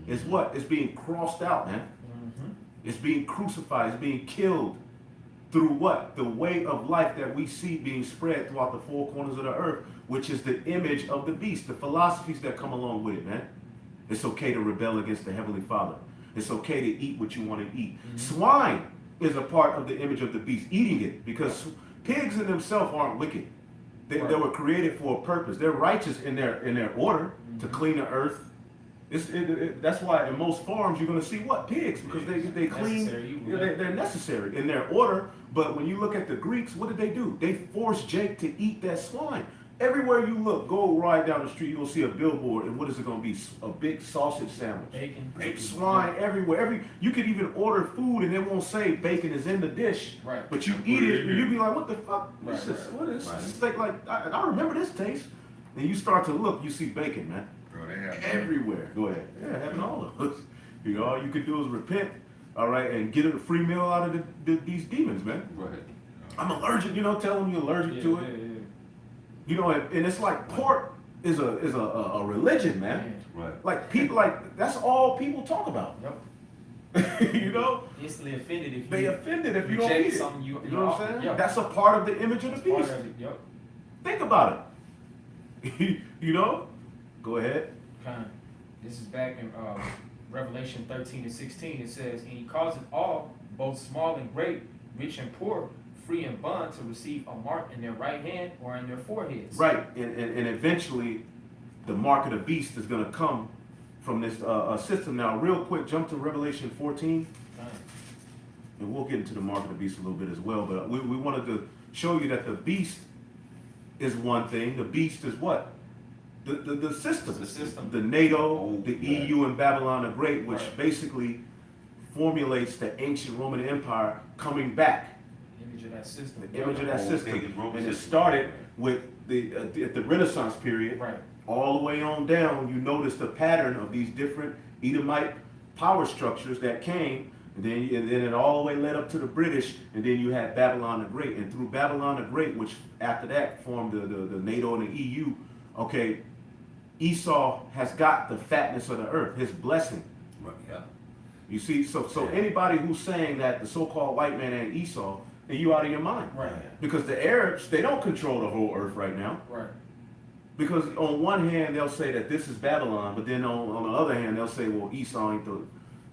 is what? It's being crossed out, man. It's being crucified, it's being killed through what? The way of life that we see being spread throughout the 4 corners of the earth, which is the image of the beast, the philosophies that come along with it, man. It's okay to rebel against the Heavenly Father. It's okay to eat what you want to eat. Swine is a part of the image of the beast, eating it, because pigs in themselves aren't wicked. They were created for a purpose. They're righteous in their order to clean the earth, That's why in most farms you're gonna see what pigs because they clean. Necessary evil, Yeah, they're necessary in their order. But when you look at the Greeks, what did they do? They forced Jake to eat that swine. Everywhere you look, go right down the street, you'll see a billboard, and what is it going to be? A big sausage sandwich. Bacon. Swine everywhere. You could even order food, and it won't say bacon is in the dish. Right. But you eat it, and you be like, "What the fuck? Right, What is right. this steak like? I remember this taste." And you start to look, you see bacon, man, Bro, they have everywhere. Go ahead. Yeah, having all of us. You know, all you can do is repent, all right, and get a free meal out of these demons, man. Right. I'm allergic, you know, tell them you're allergic to it. Yeah. You know, and it's like pork is a religion, man. Right. Like people, like that's all people talk about. Yep. You know, Instantly offended if they you offended if you don't reject eat it. something You know what I'm saying? Yeah. That's a part of the image of the Part beast. of it. Yep. Think about it. You know, go ahead. Kind of. This is back in Revelation 13 and 16. It says, "And he causeth all, both small and great, rich and poor, free and bond, to receive a mark in their right hand or in their foreheads." Right, and eventually, the mark of the beast is going to come from this system. Now, real quick, jump to Revelation 14. Kind of. And we'll get into the mark of the beast a little bit as well, but we wanted to show you that the beast is one thing. The beast is what? The system. The system. The NATO, Oh, the yeah. EU, and Babylon the Great, which Right. basically formulates the ancient Roman Empire coming back. Image of that system. The image of that Whole system. thing is Roman And it system. started with at the Renaissance period. Right. All the way on down, you notice the pattern of these different Edomite power structures that came, and then it all the way led up to the British, and then you had Babylon the Great, and through Babylon the Great, which after that formed the NATO and the EU. Okay, Esau has got the fatness of the earth, his blessing. Right. Yeah. You see, so anybody who's saying that the so-called white man ain't Esau, then you out of your mind. Right. Because the Arabs, they don't control the whole earth right now. Right. Because on one hand they'll say that this is Babylon, but then on the other hand they'll say, well, Esau ain't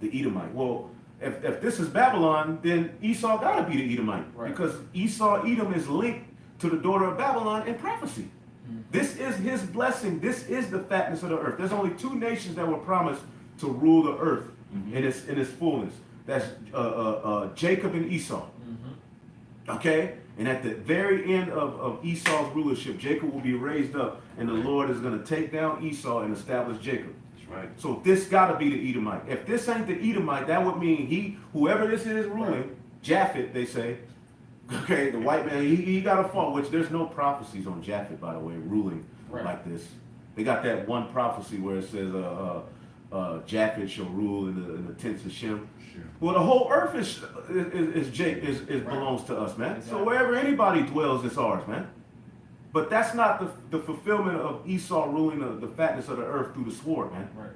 the Edomite. Well, if this is Babylon, then Esau gotta be the Edomite. Right. Because Esau, Edom is linked to the daughter of Babylon in prophecy. This is his blessing. This is the fatness of the earth. There's only two nations that were promised to rule the earth in its fullness. That's Jacob and Esau. Okay? And at the very end of Esau's rulership, Jacob will be raised up, and the Lord is going to take down Esau and establish Jacob. That's right. So this got to be the Edomite. If this ain't the Edomite, that would mean whoever this is ruling, Japhet, they say, okay, the white man, he got to fall, which there's no prophecies on Japhet, by the way, ruling like this. They got that one prophecy where it says, Japhet shall rule in the tents of Shem. Sure. Well, the whole earth is belongs to us, man. Exactly. So wherever anybody dwells, it's ours, man. But that's not the fulfillment of Esau ruling the fatness of the earth through the sword, man. Right.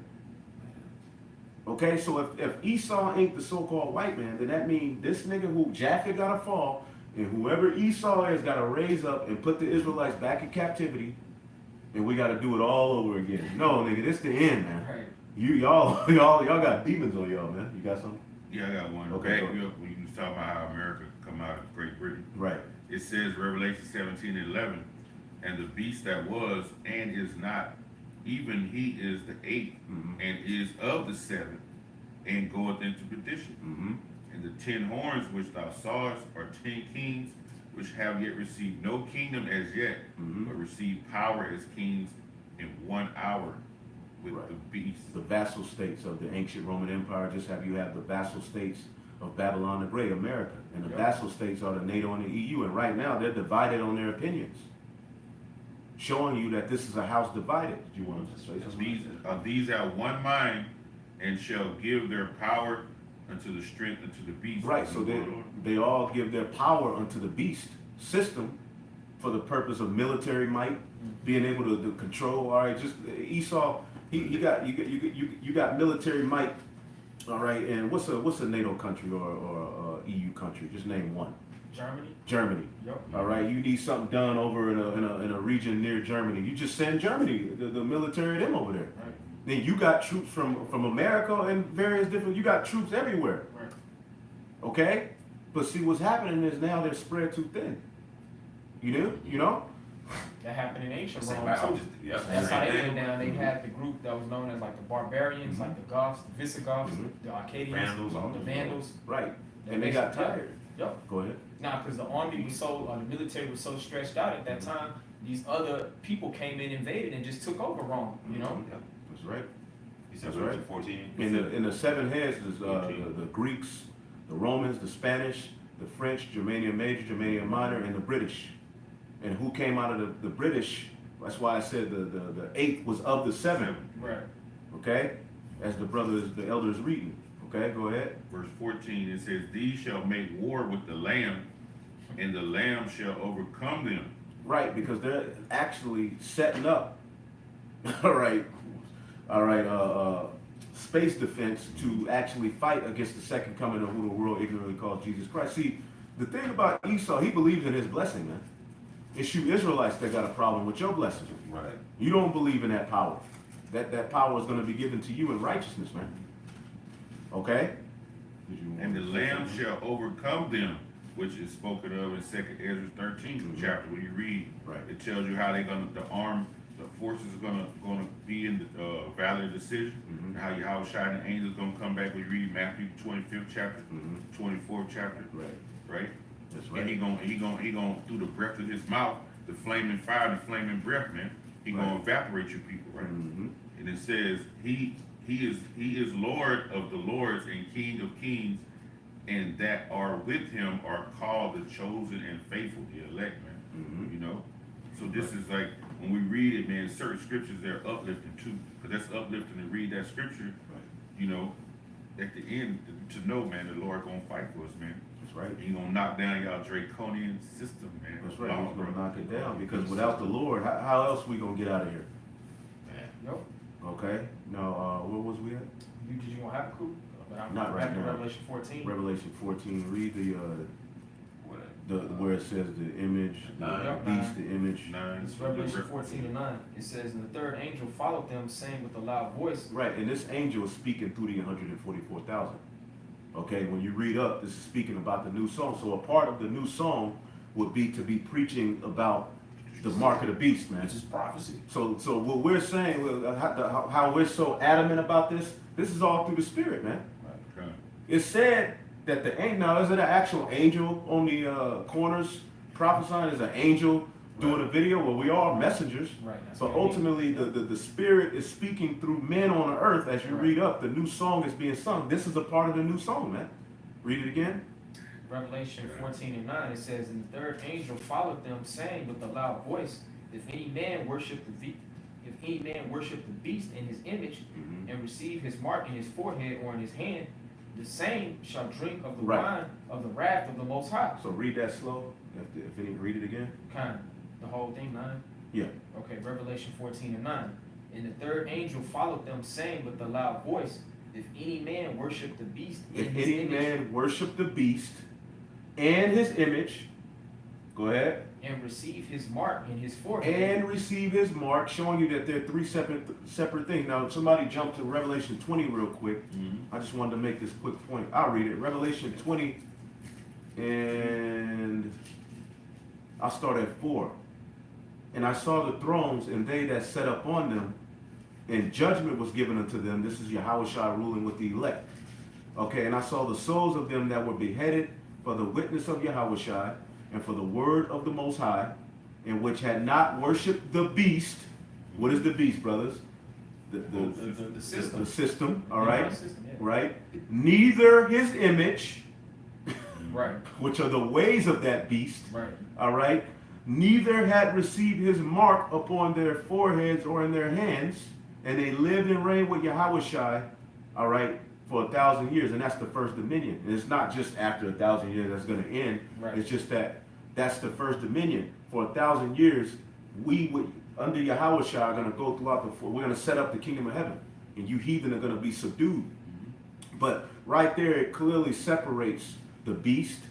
Okay, so if Esau ain't the so-called white man, then that means this nigga who Japhet gotta fall, and whoever Esau is gotta raise up and put the Israelites back in captivity, and we gotta do it all over again. No, nigga, this the end, man. Right. Y'all got demons on y'all, man. You got something? Yeah, I got one. Okay, Back go. up when you was talking about how America come out of Great Britain. Right. It says Revelation 17:11, and the beast that was and is not, even he is the eighth, and is of the seventh, and goeth into perdition. Mm-hmm. And the 10 horns which thou sawest are 10 kings, which have yet received no kingdom as yet, but receive power as kings in 1 hour with Right. the beast. The vassal states of the ancient Roman Empire, just have the vassal states of Babylon the Great, America. And the Yep. vassal states are the NATO and the EU. And right now, they're divided on their opinions. Showing you that this is a house divided. Did you want to say something? These are one mind, and shall give their power unto the strength unto the beast. Right, so they all give their power unto the beast system for the purpose of military might, being able to control. All right, just Esau, you got military might. All right, and what's a NATO country or EU country? Just name one. Germany. Germany. Yep. All right, you need something done over in a region near Germany. You just send Germany the military them over there. Right. Then you got troops from America and various different. You got troops everywhere. Right. Okay, but see what's happening is now they're spread too thin. You know, That happened in ancient Same Rome back, I'm too. just, yeah, That's how same they thing. went down. They had the group that was known as like the barbarians, like the Goths, the Visigoths, Mhm. the Arcadians, Vandals, all the those. Vandals. Right. And they got tired. Yep. Go ahead. Now, because the army was so, the military was so stretched out at that time, these other people came in, invaded, and just took over Rome. You know. Yeah. That's right. He said That's verse right. 14. In the seven heads is the Greeks, the Romans, the Spanish, the French, Germania Major, Germania Minor, and the British. And who came out of the British? That's why I said the eighth was of the seven. Right. Okay, as the elder is reading. Okay, go ahead. Verse 14, it says, these shall make war with the Lamb, and the Lamb shall overcome them. Right, because they're actually setting up. All right. Space defense to actually fight against the second coming of who the world ignorantly calls Jesus Christ. See, the thing about Esau, he believes in his blessing, man. It's you Israelites that got a problem with your blessing. Right. You don't believe in that power. That power is going to be given to you in righteousness, man. Okay? And the Lamb shall overcome them, which is spoken of in 2nd Ezra 13 chapter. When you read, Right. it tells you how they're gonna, the forces are gonna be in the valley of decision, Mhm. and how Yahushua and the angels gonna come back. When you read Matthew 25th chapter, Mhm. 24th chapter, Right. right? That's And right. he gonna through the breath of his mouth, the flaming fire, the flaming breath, man. He Right. gonna evaporate your people, right? Mhm. And it says he is Lord of the lords and King of kings, and that are with him are called the chosen and faithful, the elect, man. Mhm. You know, so this is like when we read it, man. Certain scriptures they're uplifting too, because that's uplifting to read that scripture. Right. You know, at the end to know, man, the Lord gonna fight for us, man. That's right. He gonna knock down y'all draconian system, man. That's right. Law, He's gonna bro. knock it down because without the Lord, how else we gonna get out of here? Yep. Okay. Now, where was we at? Did you want Habakkuk? But I'm Not right back to now. Revelation 14. Revelation 14. Read What? where it says the image, the Nine. beast, the image. 9. It's Revelation 14:9. It says, and the third angel followed them, saying with a loud voice. Right, and this angel is speaking through the 144,000. Okay, when you read up, this is speaking about the new song. So a part of the new song would be to be preaching about the mark of the beast, man. This is prophecy. So what we're saying, how we're so adamant about this is all through the Spirit, man. Okay. It said that the angel, now is it an actual angel on the corners prophesying? Is an angel doing a video? Well, we are messengers. Right. That's But what it means. ultimately, the Spirit is speaking through men on the earth. As you Right. read up, the new song is being sung. This is a part of the new song, man. Read it again. Revelation 14:9, it says, and the third angel followed them, saying with a loud voice, if any man worship the beast in his image, Mhm. and receive his mark in his forehead or in his hand, the same shall drink of the Right. wine of the wrath of the Most High. So read that slow. If any, read it again. Kind of, the whole thing, 9? Yeah. Okay, Revelation 14:9. And the third angel followed them, saying with a loud voice, if any man worship the beast in If his any image, man worship the beast and his image, go ahead, and receive his mark in his forehead, and receive his mark, showing you that they're three separate things. Now, somebody jump to Revelation 20 real quick. Mm-hmm. I just wanted to make this quick point. I'll read it. Revelation 20, and I'll start at 4. And I saw the thrones, and they that sat up on them, and judgment was given unto them. This is Yahushua ruling with the elect. Okay, and I saw the souls of them that were beheaded for the witness of Yahushua, and for the word of the Most High, and which had not worshipped the beast. What is the beast, brothers? the system. The system, all Yeah, right? the system, yeah. Right? Neither his image, Right, which are the ways of that beast, right. all right? Neither had received his mark upon their foreheads or in their hands, and they lived and reigned with Yahushua, all right, for 1,000 years, and that's the first dominion. And it's not just after 1,000 years that's going to end. Right. It's just that's the first dominion. For 1,000 years, we would under Yahushua are going to go throughout we're going to set up the kingdom of heaven, and you heathen are going to be subdued. But right there, it clearly separates the beast,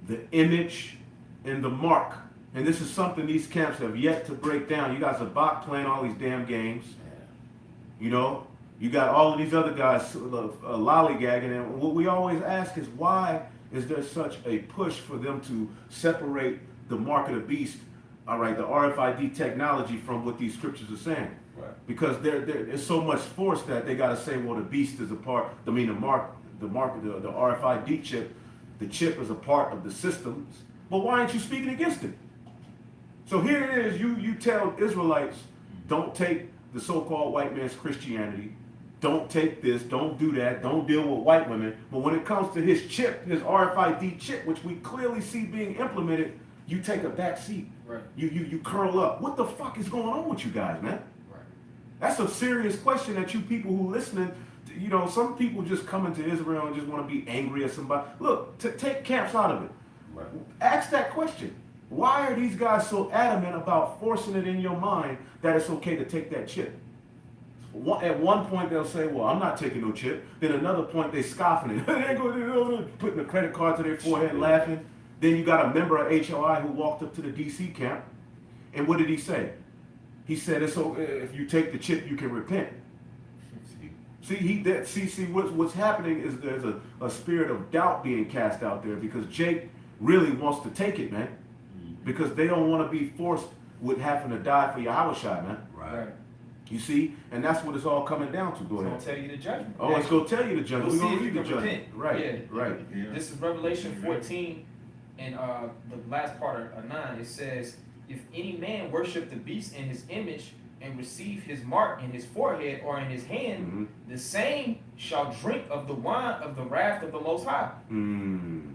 the image, and the mark. And this is something these camps have yet to break down. You guys are back playing all these damn games. You know, you got all of these other guys lollygagging, and what we always ask is, why is there such a push for them to separate the mark of the beast all right, the RFID technology from what these scriptures are saying. Right. Because there's so much force that they got to say, well, the beast is a part. I mean, the RFID chip, the chip is a part of the systems. But why aren't you speaking against it? So here it is. You tell Israelites, don't take the so-called white man's Christianity. Don't take this. Don't do that. Don't deal with white women. But when it comes to his chip, his RFID chip, which we clearly see being implemented, you take a back seat. Right. You curl up. What the fuck is going on with you guys, man? Right. That's a serious question that you people who listening, you know, some people just coming to Israel and just want to be angry at somebody. Look, take camps out of it. Right. Ask that question. Why are these guys so adamant about forcing it in your mind that it's okay to take that chip? At one point they'll say, well, I'm not taking no chip. Then another point they scoffing it. They go putting the credit card to their forehead laughing. Then you got a member of HOI who walked up to the DC camp. And what did he say? He said, it's okay, if you take the chip, you can repent. See, what's happening is there's a spirit of doubt being cast out there because Jake really wants to take it, man. Because they don't want to be forced with having to die for Yahushua, man. Right. You see? And that's what it's all coming down to. Go It's ahead. gonna tell you the judgment. Oh, it's going to tell you the judgment. We'll We're see going to if read you the can judgment. repent. Right, Yeah. right. Yeah. This is Revelation 14, and the last part of 9. It says, if any man worship the beast in his image and receive his mark in his forehead or in his hand, Mm-hmm. the same shall drink of the wine of the wrath of the Most High,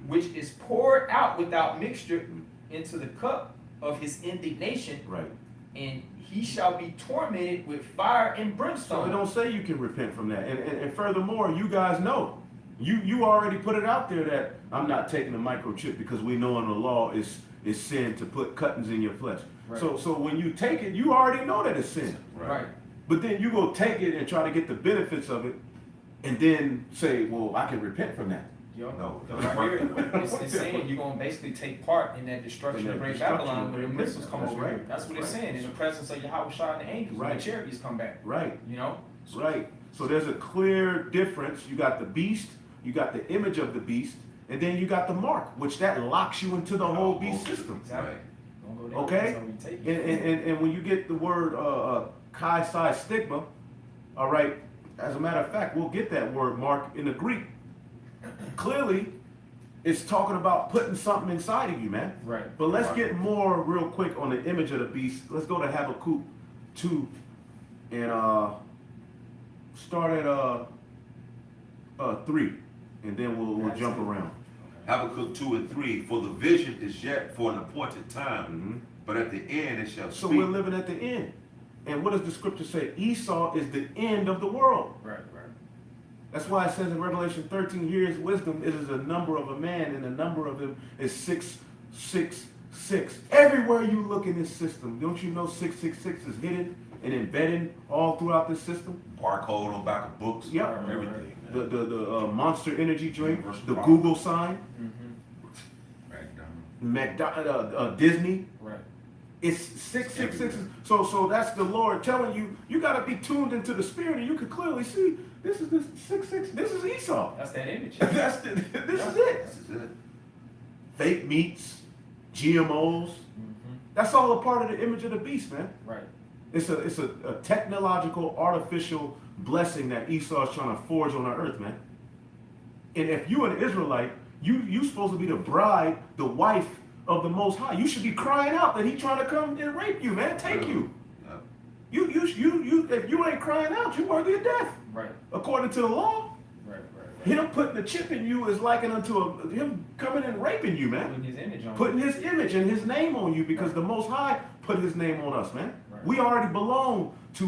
which is poured out without mixture into the cup of his indignation, Right. and he shall be tormented with fire and So it brimstone. don't say you can repent from that. And furthermore, you guys know. You already put it out there that I'm not taking a microchip because we know in the law is sin to put cuttings in your flesh. Right. So when you take it, you already know that it's sin. Right. But then you go take it and try to get the benefits of it and then say, well, I can repent from that. Yo, No. right here, it's saying you're gonna basically take part in that destruction In of that Great destruction Babylon of when the Great missiles come Babylon. over That's here. right. That's what it's Right. saying in the presence of Yahushua and the angels when Right. the chariots come back. Right. You know? Right. So there's a clear difference. You got the beast, you got the image of the beast, and then you got the mark, which that locks you into the whole beast system. Exactly. Right. Don't go there. Okay? That's how you take it. And when you get the word chi psi stigma, all right, as a matter of fact, we'll get that word mark in the Greek. Clearly, it's talking about putting something inside of you, man. Right. But let's Right. get more real quick on the image of the beast. Let's go to Habakkuk 2 and start at 3, and then we'll jump around. Habakkuk 2 and 3, for the vision is yet for an appointed time, Mhm. but at the end it shall So speak. we're living at the end. And what does the scripture say? Esau is the end of the world. Right. That's why it says in Revelation 13, here is wisdom. It is a number of a man, and the number of them is 666. Everywhere you look in this system, don't you know 666 is hidden and embedded all throughout this system? Barcode on back of books, Yep. everything. man. The Monster Energy drink, Universal the Rock. Google sign, McDonald's. Disney. Right. It's 666. So that's the Lord telling you, you got to be tuned into the spirit, and you can clearly see this is the 66. This is Esau. That's that image. This is it. This is it. Fake meats, GMOs. That's all a part of the image of the beast, man. Right. It's a technological, artificial blessing that Esau is trying to forge on our earth, man. And if you an Israelite, you supposed to be the bride, the wife of the Most High. You should be crying out that he trying to come and rape you, man. Take you. Yep. You if you ain't crying out, you worthy of death. Right. According to the law. Right. Him putting the chip in you is likened unto him coming and raping you, man. Putting his image on. Putting his image and his name on you because the Most High put his name on us, man. Right. We already belong to,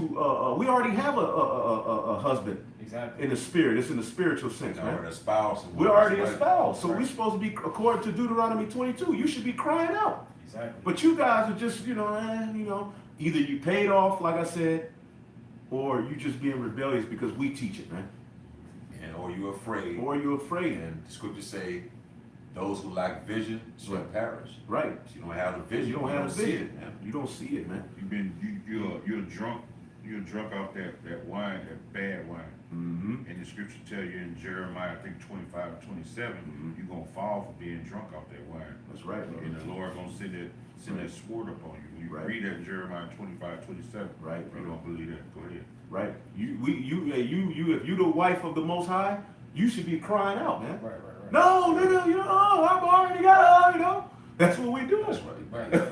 we already have a husband Exactly. in the spirit. It's in the spiritual sense, Now man. we're a spouse. and We're already right. espoused. So we're Right. supposed to be, according to Deuteronomy 22, you should be crying out. Exactly. But you guys are just, either you paid off, like I said, or you just being rebellious because we teach it, man. And or you're afraid. Or you're afraid. And the scriptures say, those who lack vision shall Right. perish. Right. If you don't have the vision, You don't have see vision. it, man. You don't see it, man. You're drunk. you're drunk off that wine, that bad wine. Mm-hmm. And the scripture tell you in Jeremiah, I think 25:27, you're gonna fall for being drunk off that wine. That's right, brother. And the Lord gonna send that sword upon you. When you Right. read that in Jeremiah 25:27, Right, you brother. don't believe that. Go ahead. Right. You, if you the wife of the Most High, you should be crying out, man. Right, right, right. No, you know, I've already got, you know. That's what we do. That's right. Right.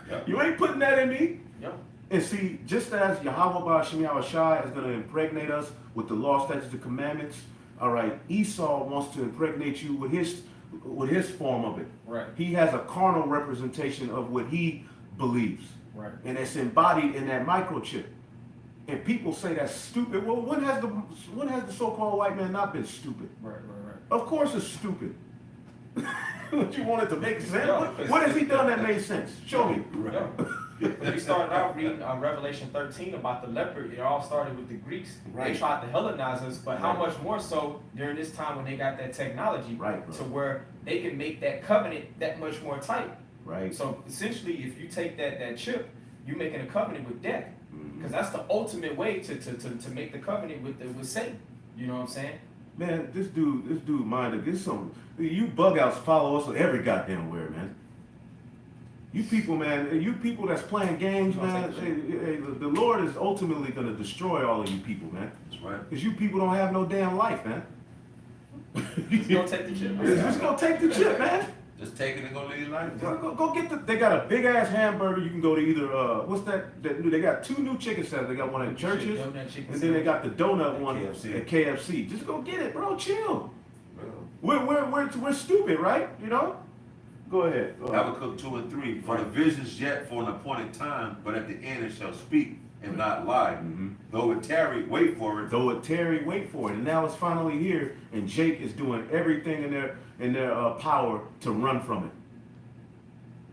Yep. You ain't putting that in me. Yep. And see, just as Yahweh Ba'Shem Yahushai is going to impregnate us with the law, statutes, and commandments, all right, Esau wants to impregnate you with his form of it. Right. He has a carnal representation of what he believes. Right. And it's embodied in that microchip. And people say that's stupid. Well, when has the so-called white man not been stupid? Right, right, right. Of course it's stupid. What, you want it to make sense? Yeah, What has he done that made sense? Show me. Yeah. We started out reading Revelation 13 about the leopard. It all started with the Greeks. Right. They tried to Hellenize us, but how Right. much more so during this time when they got that technology Right, bro. to where they can make that covenant that much more tight. Right. So essentially, if you take that chip, you're making a covenant with death, Mhm. because that's the ultimate way to make the covenant with Satan. You know what I'm saying? Man, this dude mind to get some. You bug outs follow us every goddamn where, man. You people, man, you people that's playing games, man. The Lord is ultimately gonna destroy all of you people, man. That's right. Because you people don't have no damn life, man. Just gonna take the chip. Just gonna take the chip, man. Just take it and go live your life. Go get the. They got a big ass hamburger. You can go to either what's that? They got 2 new chicken sets. They got one at Churches, Donut chicken and then they got the donut At one KFC. at KFC. Just go get it, bro. Chill. We're stupid, right? You know. Go ahead. Habakkuk 2 and 3. For the visions yet for an appointed time, but at the end it shall speak and not lie. Mhm. Though it tarry, wait for it. Though it tarry, wait for it. And now it's finally here, and Jake is doing everything in their power to run from it.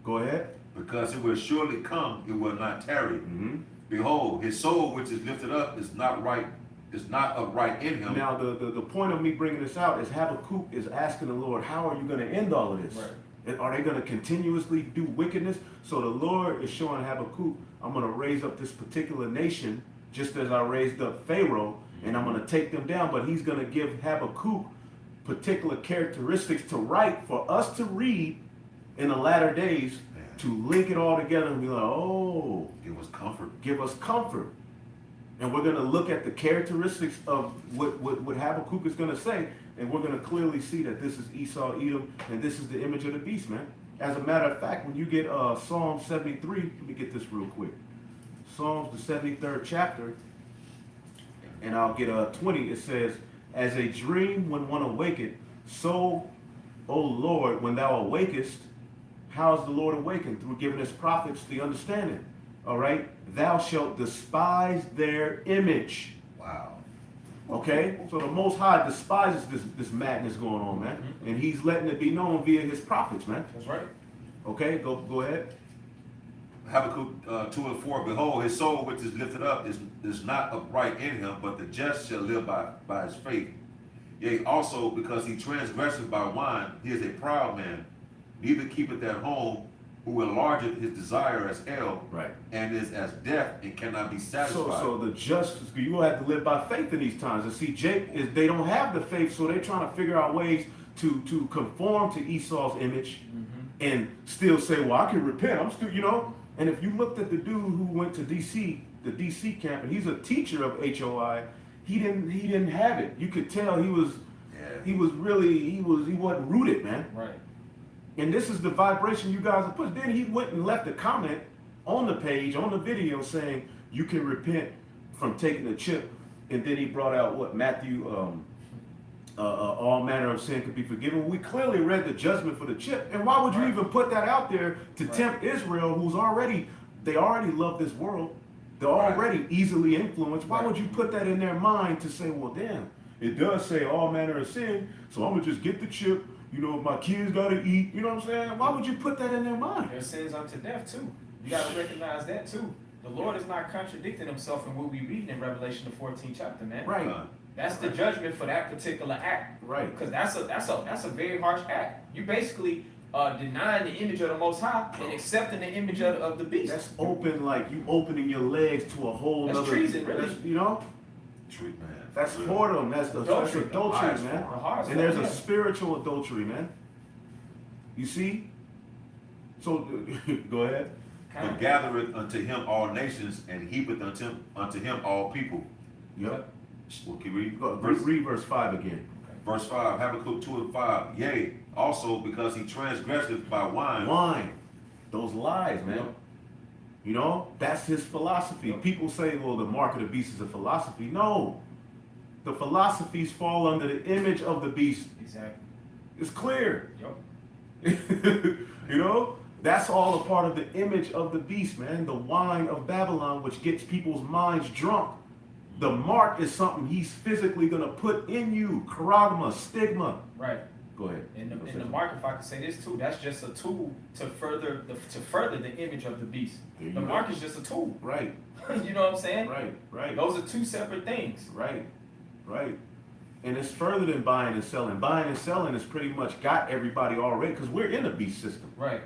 Go ahead. Because it will surely come, it will not tarry. Mm-hmm. Behold, his soul which is lifted up is not upright in him. Now the point of me bringing this out is Habakkuk is asking the Lord, how are you going to end all of this? Right. And are they going to continuously do wickedness? So the Lord is showing Habakkuk, I'm going to raise up this particular nation, just as I raised up Pharaoh, and I'm going to take them down. But he's going to give Habakkuk particular characteristics to write for us to read in the latter days, to link it all together and be like, oh, Give us comfort. give us comfort. And we're going to look at the characteristics of what Habakkuk is going to say, and we're going to clearly see that this is Esau, Edom, and this is the image of the beast, man. As a matter of fact, when you get Psalm 73, let me get this real quick. Psalms, the 73rd chapter, and I'll get 20, it says, as a dream when one awaketh, so, O Lord, when thou awakest, how is the Lord awakened? Through giving his prophets the understanding. All right? Thou shalt despise their image. Wow. Okay? So the Most High despises this madness going on, man. And he's letting it be known via his prophets, man. That's right. Okay? Go ahead. Habakkuk 2 and 4. Behold, his soul which is lifted up is not upright in him, but the just shall live by his faith. Yea, also because he transgresseth by wine, he is a proud man, neither keepeth at home, who enlargeth his desire as hell, Right. and is as death and cannot be satisfied. So the just, you will have to live by faith in these times. And see, Jake is they don't have the faith, so they're trying to figure out ways to conform to Esau's image and still say, well, I can repent. I'm still, you know. And if you looked at the dude who went to DC, the DC camp, and he's a teacher of HOI, he didn't have it. You could tell he wasn't rooted, man. Right. And this is the vibration you guys have put. Then he went and left a comment on the page, on the video, saying you can repent from taking the chip. And then he brought out what Matthew, all manner of sin could be forgiven. We clearly read the judgment for the chip. And why would you even put that out there to tempt Israel, who's they already love this world. They're already easily influenced. Why would you put that in their mind to say, well, damn, it does say all manner of sin, so I'm going to just get the chip. You know, if my kids gotta eat, you know what I'm saying? Why would you put that in their mind? Their sins unto death too. You gotta recognize that too. The Lord is not contradicting himself in what we read in Revelation the 14th chapter, man. Right, That's the judgment for that particular act. right. Because that's a very harsh act. You basically denying the image of the Most High and accepting the image of the beast. That's open, like you opening your legs to a whole That's nother. treason, really. You know, Treat, man. that's Real. whoredom. That's Adultery. adultery, Highest man. form. The hardest And there's form, a yeah. spiritual adultery, man. You see? So go ahead. Kinda. But gathereth unto him all nations, and heapeth unto him all people. Yep. Well, keep reading. Go, Verse, read verse 5 again. verse 5, Habakkuk 2 and 5. Yea, also because he transgresseth by wine. Wine. Those lies, man. Yep. You know, that's his philosophy. Yep. People say, well, the mark of the beast is a philosophy. No. The philosophies fall under the image of the beast. Exactly. It's clear. Yep. You know, that's all a part of the image of the beast, man. The wine of Babylon, which gets people's minds drunk. The mark is something he's physically going to put in you. Charagma, stigma. Right. Go ahead. In Go the ahead. mark, if I could say this too, that's just a tool to further the image of the beast. There you The go. mark is just a tool. Right, You know what I'm saying? right. Those are two separate things. Right. And it's further than buying and selling. Buying and selling has pretty much got everybody already because we're in the beast system, Right.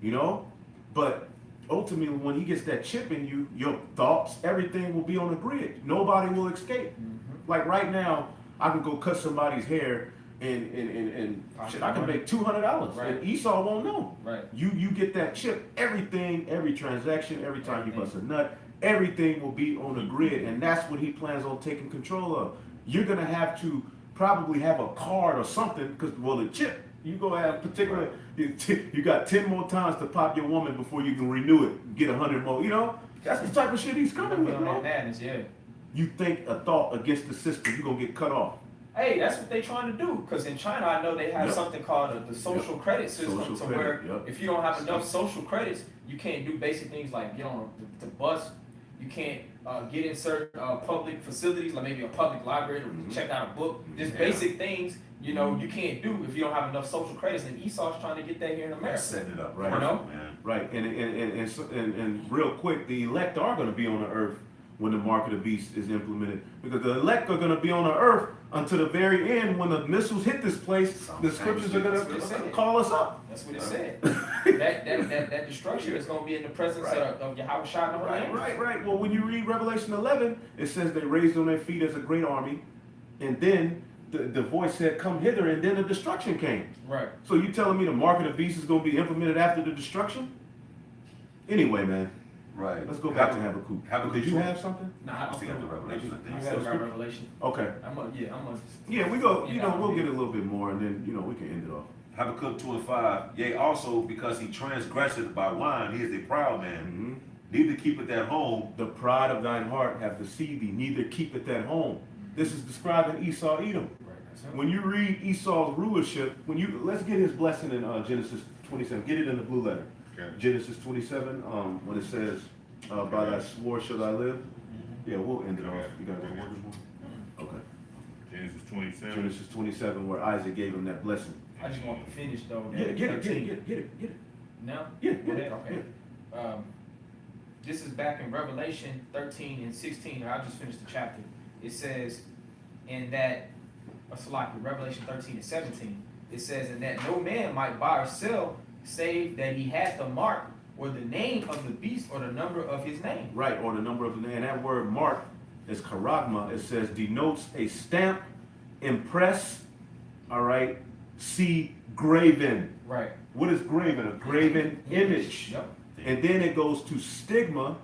you know? But ultimately, when he gets that chip in you, your thoughts, everything will be on the grid. Nobody will escape. Mm-hmm. Like right now, I can go cut somebody's hair and shit, I can make $200 Right. and Esau won't know. Right. You get that chip, everything, every transaction, every time you bust a nut, everything will be on the grid, and that's what he plans on taking control of. You're gonna have to probably have a card or something, because well, the chip, you go have particular, you got 10 more times to pop your woman before you can renew it, get 100 more. You know, that's the type of shit he's coming with, On that bro. madness, yeah. You think a thought against the system, you're gonna get cut off. Hey, that's what they're trying to do. Because in China, I know they have Yep. something called the social credit system, Social to credit, where yep. if you don't have enough social credits, you can't do basic things like get on the bus. You can't get in certain public facilities, like maybe a public library to Mhm. check out a book. Just Yeah. basic things, you know, you can't do if you don't have enough social credits. And Esau's trying to get that here in America. That's setting it up Right. perfect, You know? man. Right, and real quick, the elect are going to be on the earth when the mark of the beast is implemented, because the elect are going to be on the earth until the very end. When the missiles hit this place, the scriptures are going That's what it to said. call us up. That's what it said. that destruction is going to be in the presence Right. of Yahweh Shai and the Holy Angels. Right. Well, when you read Revelation 11, it says they raised on their feet as a great army, and then the voice said, "Come hither," and then the destruction came. Right. So you telling me the mark of the beast is going to be implemented after the destruction? Anyway, man, Right. let's go back to Habakkuk. Habakkuk Did you two. have something? Nah, I still got the Revelation, I think. I still got Revelation. Okay. I'm a. Yeah, we go. You Yeah, know, we'll yeah. get a little bit more, and then we can end it off. Habakkuk 2 and 5. Yea, also because he transgresseth by wine, he is a proud man. Mm-hmm. Neither keepeth at home. The pride of thine heart hath deceived thee, neither keep it at home. This is describing Esau, Edom. Right. That's him. When you read Esau's rulership, let's get his blessing in Genesis 27. Get it in the blue letter. Okay. Genesis 27, when it says, "By thy sword shall I live." Yeah, we'll end it off. You got to work more. Okay. Genesis 27. Genesis 27, where Isaac gave him that blessing. I just want to finish though. Yeah, that get it. 13. Get it. Now? Yeah, Go get it. ahead, okay. This is back in Revelation 13 and 16. I'll just finish the chapter. It says, in that, Revelation 13 and 17. It says, in that no man might buy or sell, save that he hath the mark or the name of the beast or the number of his name. Right, or the number of the name. And that word mark is charagma. It says denotes a stamp, impress, all right, see, graven. Right. What is graven? A graven image. Yep. And then it goes to stigma,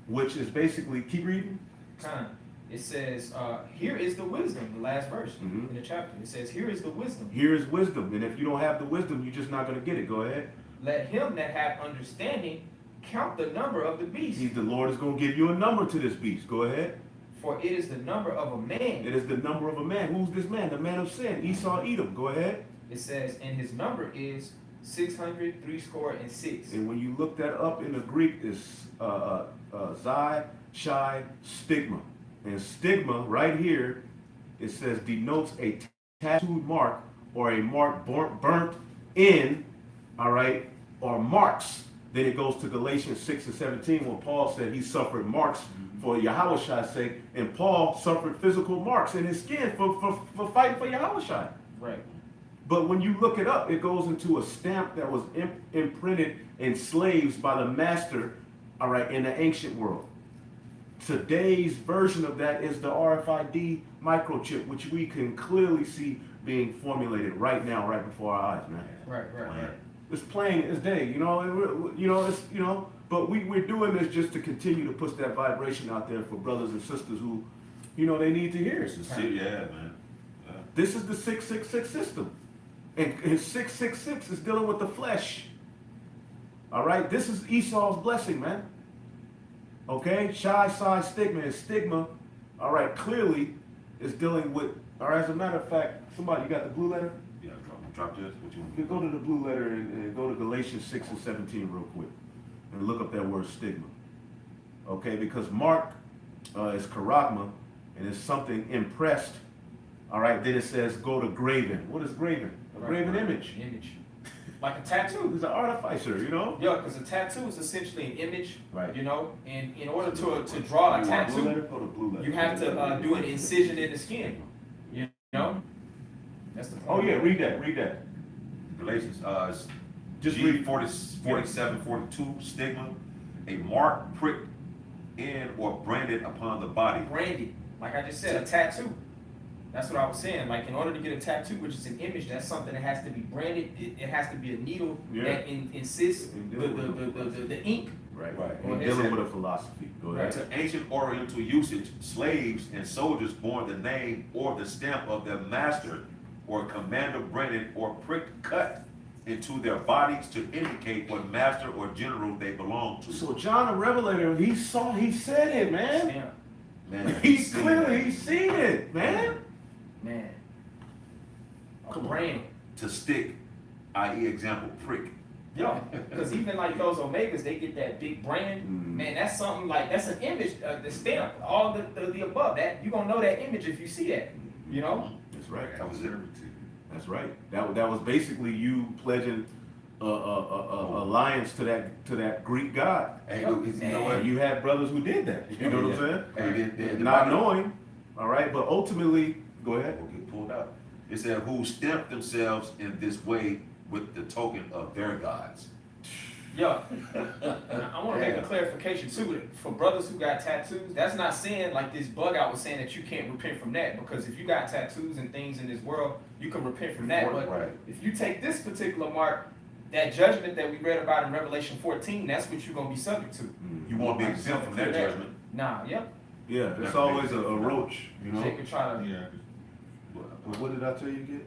which is basically, keep reading. Time. It says, here is the wisdom, the last verse Mhm. in the chapter. It says, here is the wisdom. Here is wisdom. And if you don't have the wisdom, you're just not going to get it. Go ahead. Let him that hath understanding count the number of the beast, The Lord is going to give you a number to this beast. Go ahead. for it is the number of a man. It is the number of a man. Who's this man? The man of sin. Esau, Edom. Go ahead. It says, and his number is 666. And when you look that up in the Greek, it's Zai, Shai, stigma. And stigma, right here, it says denotes a tattooed mark or a mark burnt in, all right, or marks. Then it goes to Galatians 6 and 17 where Paul said he suffered marks for Yahweh's sake, and Paul suffered physical marks in his skin for fighting for Yahweh. Right. But when you look it up, it goes into a stamp that was imprinted in slaves by the master, all right, in the ancient world. Today's version of that is the RFID microchip, which we can clearly see being formulated right now, right before our eyes, man. Right. It's plain as day, you know. It's But we're doing this just to continue to push that vibration out there for brothers and sisters who, they need to hear it. Yeah, man. Yeah. This is the 666 system, and 666 is dealing with the flesh. All right, this is Esau's blessing, man. Okay, shy side stigma is stigma. All right, clearly is dealing with. Or as a matter of fact, somebody, you got the blue letter? Yeah, drop this. What you want? You go to the blue letter and go to Galatians 6 and 17 real quick, and look up that word stigma. Okay, because Mark is charagma, and it's something impressed. All right, then it says go to graven. What is graven? A graven image. Like a tattoo. It's an artificer, Yeah, because a tattoo is essentially an image, Right. and in order to draw a You want blue tattoo, letter? Go to blue letter. you have to do an incision in the skin. You know? That's the point. Oh yeah, read that. Galatians, Just G read 47:42, stigma, a mark pricked in or branded upon the body. Branded. Like I just said, a tattoo. That's what I was saying. Like in order to get a tattoo, which is an image, that's something that has to be branded. It has to be a needle that insists the ink. Right. Well, We're it's dealing a- with a philosophy. Go ahead. To ancient Oriental usage, slaves and soldiers bore the name or the stamp of their master or commander branded or pricked cut into their bodies to indicate what master or general they belong to. So John the Revelator, he said it, man. Yeah, Man, He's clearly seen it, man. man. A Come on. brand. to stick, i.e. example, prick. Yeah, because even like those Omegas, they get that big brand. Mhm. Man, that's something like that's an image, the stamp, all the above. That you gonna know that image if you see that. You know. That's right. That was it. That's right. That was basically you pledging alliance to that Greek god. Hey, look, you know what? And you had brothers who did that. You know what I'm saying? Hey, the Not Bible knowing. All right, but ultimately, go ahead. will get pulled out. It said, who stamped themselves in this way with the token of their gods. Yeah, and I want to make a clarification too. For brothers who got tattoos, that's not saying like this bug out was saying that you can't repent from that. Because if you got tattoos and things in this world, you can repent from that. But Right. if you take this particular mark, that judgment that we read about in Revelation 14, that's what you're gonna be subject to. You won't be exempt from that judgment. Nah, yep. Yeah, it's always a roach, you know. They could try to. Yeah. What did I tell you again?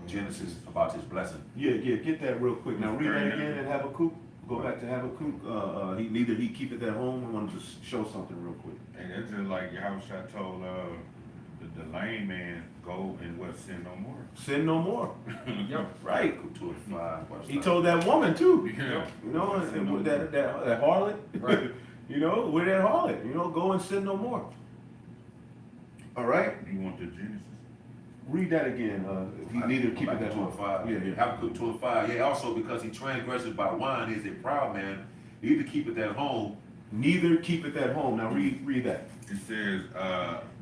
Genesis about his blessing. Yeah, get that real quick. Now read that again and Habakkuk. Go back to Habakkuk. He keepeth at home. I wanted to show something real quick. And that's just like Yahushua told the lame man, go and what, sin no more. Sin no more. Yep. Right. Go 2 and 5. watch He that. told that woman too. Yeah. You know, and with that harlot. Right. You know, with that harlot. You know, go and sin no more. All right. You want the Genesis? Read that again. He neither keep it Habakkuk at 2 home. and 5. Yeah, yeah. Habakkuk 2 and 5. Yeah, also because he transgresses by wine, he is a proud man. He either keep it at home. Neither keep it at home. Now read that. It says,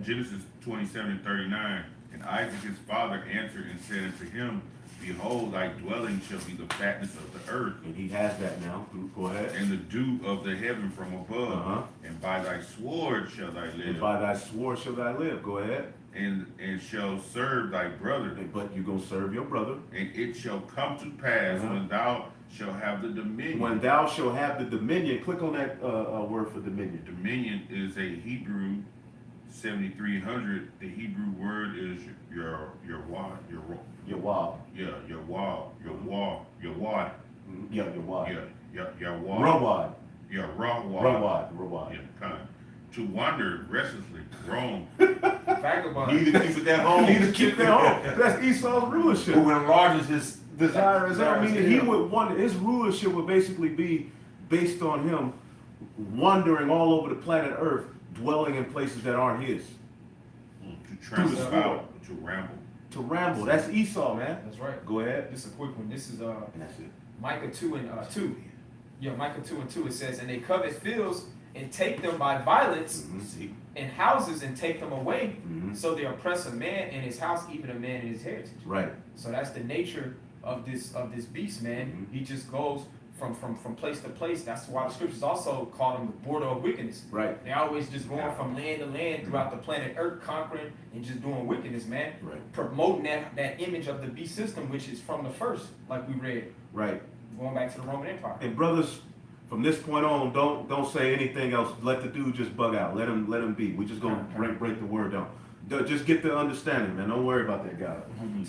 Genesis 27:39, and Isaac his father answered and said unto him, behold, thy dwelling shall be the fatness of the earth, And he has that now. Go ahead. and the dew of the heaven from above, Uh-huh. and by thy sword shall thy And live, by thy sword shall thy live. Go ahead. and shall serve thy brother, But you're gonna serve your brother. and it shall come to pass Uh-huh. when thou shalt have the dominion. When thou shalt have the dominion, click on that word for dominion. Dominion is a Hebrew 7300. The Hebrew word is your wad, your Yawab. yeah, your wad, your wad, Yeah, Yawab. your wad, Rawad. your raw wad, Rawad. yeah, kind. To wander restlessly, roam, Vagabond. He either keep it at home. Neither keep that home. That's Esau's rulership. Who enlarges his Desire is out, meaning he him. would want his rulership would basically be based on him wandering all over the planet Earth, dwelling in places that aren't his. to trample the about, to ramble. To ramble. That's Esau, man. That's right. Go ahead. This is a quick one. This is And that's it. Micah 2 and 2. Yeah, Micah 2 and 2. It says, and they covet fields and take them by violence. Mhm. See, in houses and take them away. Mhm. So they oppress a man in his house, even a man in his heritage. Right. So that's the nature of this beast, man. Mhm. He just goes from place to place. That's why the scriptures also call him the border of wickedness. Right. They're always just going from land to land throughout the planet Earth, conquering and just doing wickedness, man. Right. Promoting that image of the beast system, which is from the first, like we read, Right. going back to the Roman Empire. And brothers, from this point on, don't say anything else. Let the dude just bug out. Let him be. We're just gonna break the word down. Just get the understanding, man. Don't worry about that guy.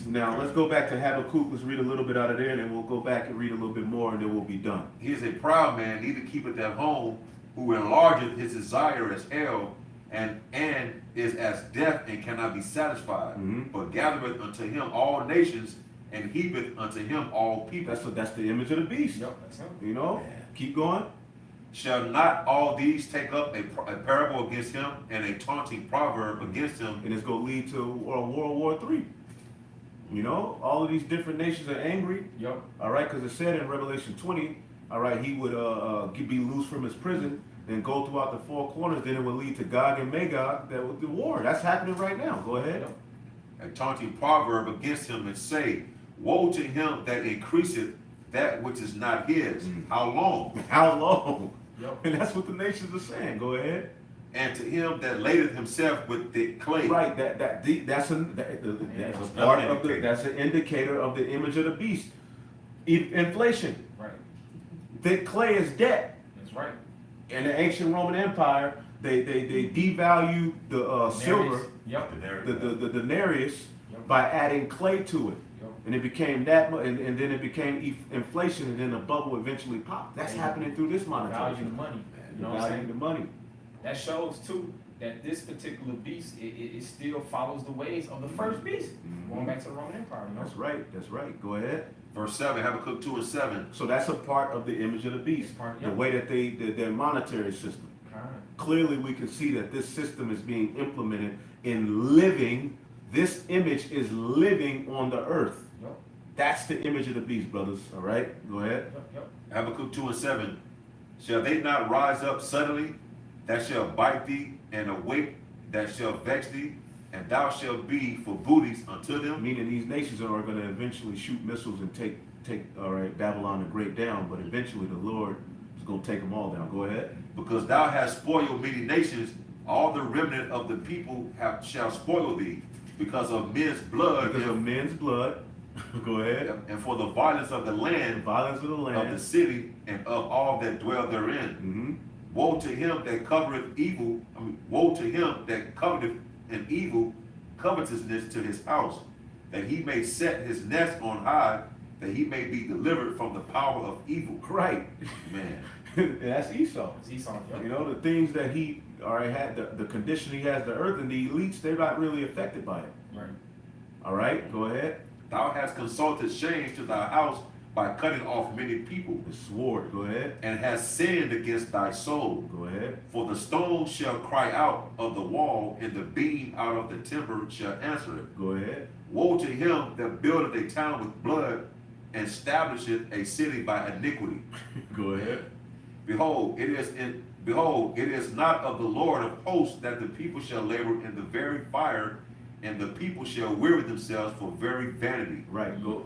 Now let's go back to Habakkuk. Let's read a little bit out of there, and then we'll go back and read a little bit more, and then we'll be done. He is a proud man, neither keepeth at home, who enlargeth his desire as hell, and is as death and cannot be satisfied, Mhm. but gathereth unto him all nations, and heapeth unto him all people. That's the image of the beast. Yep, that's him. You know. Keep going. Shall not all these take up a parable against him, and a taunting proverb against him? And it's gonna lead to World War III. You know, all of these different nations are angry. Yep. All right, because it said in Revelation 20, all right, he would be loose from his prison and go throughout the four corners. Then it would lead to Gog and Magog, that would the war. That's happening right now. Go ahead. Yep. A taunting proverb against him, and say, woe to him that increaseth that which is not his. How long? How long? Yep. And that's what the nations are saying. Go ahead. And to him that ladeth himself with the clay. Right. That's a part of the. That's an indicator of the image of the beast. Inflation. Right. Thick clay is debt. That's right. In the ancient Roman Empire, they devalue the silver, Yep. the denarius, Yep. by adding clay to it. Yep. And it became that, and then it became inflation, and then the bubble eventually popped. That's happening through this monetary Value system. money. You The know what I'm value saying? of the money. That shows too that this particular beast it still follows the ways of the first beast, going back to the Roman Empire. You know? That's right. That's right. Go ahead. Verse 7, Habakkuk 2 and 7. So that's a part of the image of the beast. It's part- The yeah. way that their monetary system. Alright. Clearly, we can see that this system is being implemented in living. This image is living on the earth. Yep. That's the image of the beast, brothers. All right, go ahead. Yep. Yep. Habakkuk 2 and 7. Shall they not rise up suddenly, that shall bite thee, and awake, that shall vex thee, and thou shalt be for booties unto them? Meaning these nations are going to eventually shoot missiles and take all right, Babylon the Great down, but eventually the Lord is going to take them all down. Go ahead. Because thou hast spoiled many nations, all the remnant of the people shall spoil thee, because of men's blood, Because of men's blood. Go ahead. and for the violence of the The land, violence of the of the land. city, and of all that dwell therein. Mm-hmm. Woe to him that covereth evil, woe to him that coveteth an evil covetousness to his house, that he may set his nest on high, that he may be delivered from the power of evil. Right. Man, And that's Esau. It's Esau. Yep. You know, the things that he already had, the condition he has the earth, and the elites, they're not really affected by it. Right. All right, go ahead. thou hast consulted shame to thy house by cutting off many people, The sword, go ahead. and hast sinned against thy soul. Go ahead. For the stone shall cry out of the wall, and the beam out of the timber shall answer it. Go ahead. Woe to him that buildeth a town with blood, and establisheth a city by iniquity. Go ahead. Behold, it is not of the Lord of hosts that the people shall labor in the very fire, and the people shall weary themselves for very vanity. Right. Go.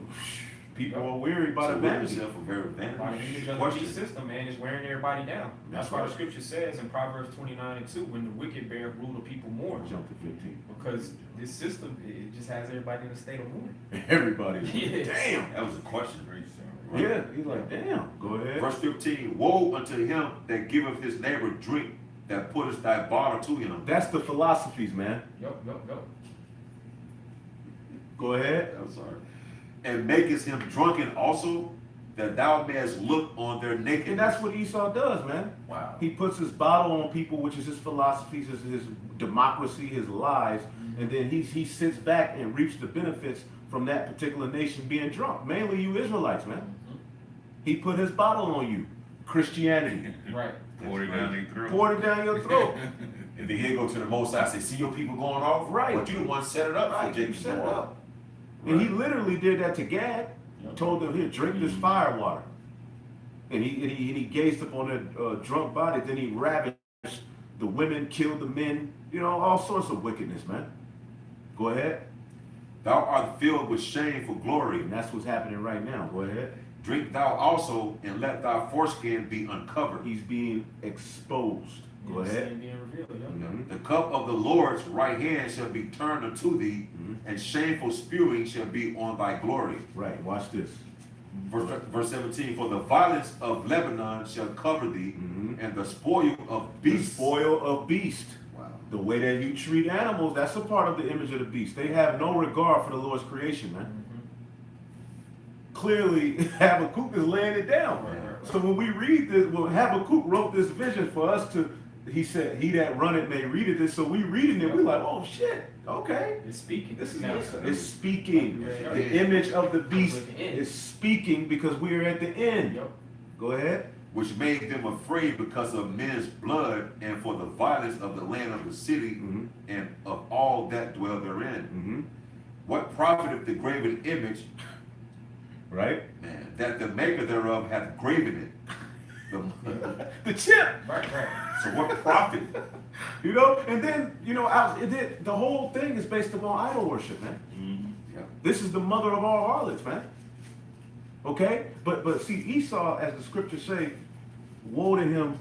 People are weary by the So weary vanity. themselves for very By the vanity. image of the Question. beast system, man, is wearing everybody down. That's That's why right. the scripture says in Proverbs 29 and 2, when the wicked bear rule the people more. Jump to 15. Because this system, it just has everybody in a state of mourning. Everybody. Yeah. Damn. That was a question. Great sound. Yeah. He's like, damn. Go ahead. Verse 15, woe unto him that giveth his neighbor drink, that putteth thy bottle to him. That's the philosophies, man. Yup. Go ahead. I'm sorry. And makest him drunken also, that thou mayest look on their nakedness. And that's what Esau does, man. Wow. He puts his bottle on people, which is his philosophies, his democracy, his lies, and then he sits back and reaps the benefits from that particular nation being drunk. Mainly you Israelites, man. He put his bottle on you. Christianity. Right. Pour it down their throat. Poured it down your throat. And then he'll go to the Most High, say, see your people going off? Right. But you the one set it up Right, for you Jacob. set it up. And he literally did that to Gad. He told him, here, drink this fire water. And he gazed upon that drunk body, then he ravished the women, killed the men, you know, all sorts of wickedness, man. Go ahead. Thou art filled with shameful glory. And that's what's happening right now. Go ahead. Drink thou also, and let thy foreskin be uncovered. He's being exposed. Go ahead. Being revealed, yeah. Mhm. The cup of the Lord's right hand shall be turned unto thee, and shameful spewing shall be on thy glory. Right, watch this. Verse 17, for the violence of Lebanon shall cover thee, Mhm. and the spoil of The beasts. spoil of beast. Wow. The way that you treat animals, that's a part of the image of the beast. They have no regard for the Lord's creation, man. Clearly, Habakkuk is laying it down. Right. So when we read this, when Habakkuk wrote this vision for us to, he said, he that runneth may read it. So we reading it, we like, oh shit, okay. It's speaking. This is now. it's speaking. Yeah. The image of the beast We're at the end. is speaking because we are at the end. Yep. Go ahead. Which made them afraid because of men's blood, and for the violence of the land of the city, Mhm. and of all that dwell therein. Mm-hmm. What profiteth the graven image, Right? man, that the maker thereof hath graven it? The- The chip. Right. so what profit? You know, and then, you know, the whole thing is based upon idol worship, man. Yeah. This is the mother of all harlots, man. Okay? But see, Esau, as the scriptures say, woe to him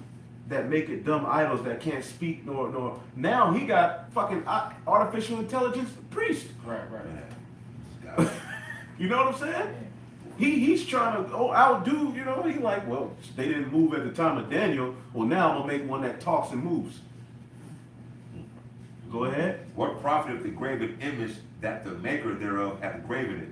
that maketh dumb idols that can't speak nor now he got fucking artificial intelligence priest. Right. Man, God. You know what I'm saying? He's trying to outdo, you know, he like, well, they didn't move at the time of Daniel. Well, now I'm gonna make one that talks and moves. Go ahead. What profiteth the graven image that the maker thereof hath graven it?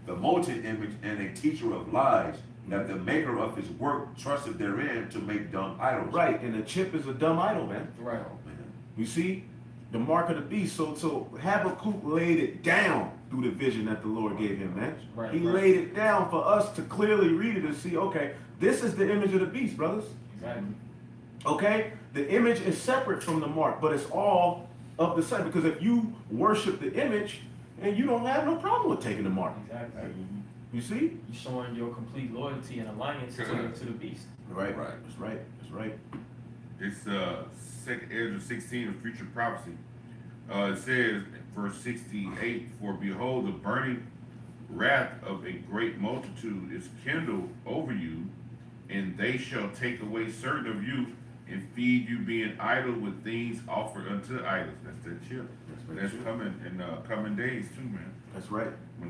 The molten image and a teacher of lies, that the maker of his work trusted therein to make dumb idols. Right, and the chip is a dumb idol, man. Right. Oh, man. You see, the mark of the beast. So Habakkuk laid it down through the vision that the Lord gave him, man. Right, He right. laid it down for us to clearly read it and see, okay, this is the image of the beast, brothers. Exactly. Okay? The image is separate from the mark, but it's all of the same. Because if you worship the image, and you don't have no problem with taking the mark. Exactly. You see? You're showing your complete loyalty and alliance to the beast. Right. Right. That's right. That's right. It's second Ezra 16 of future prophecy. It says, verse 68, for behold, the burning wrath of a great multitude is kindled over you, and they shall take away certain of you and feed you being idle with things offered unto idols. That's that chip. That's coming in coming days too, man. That's right. When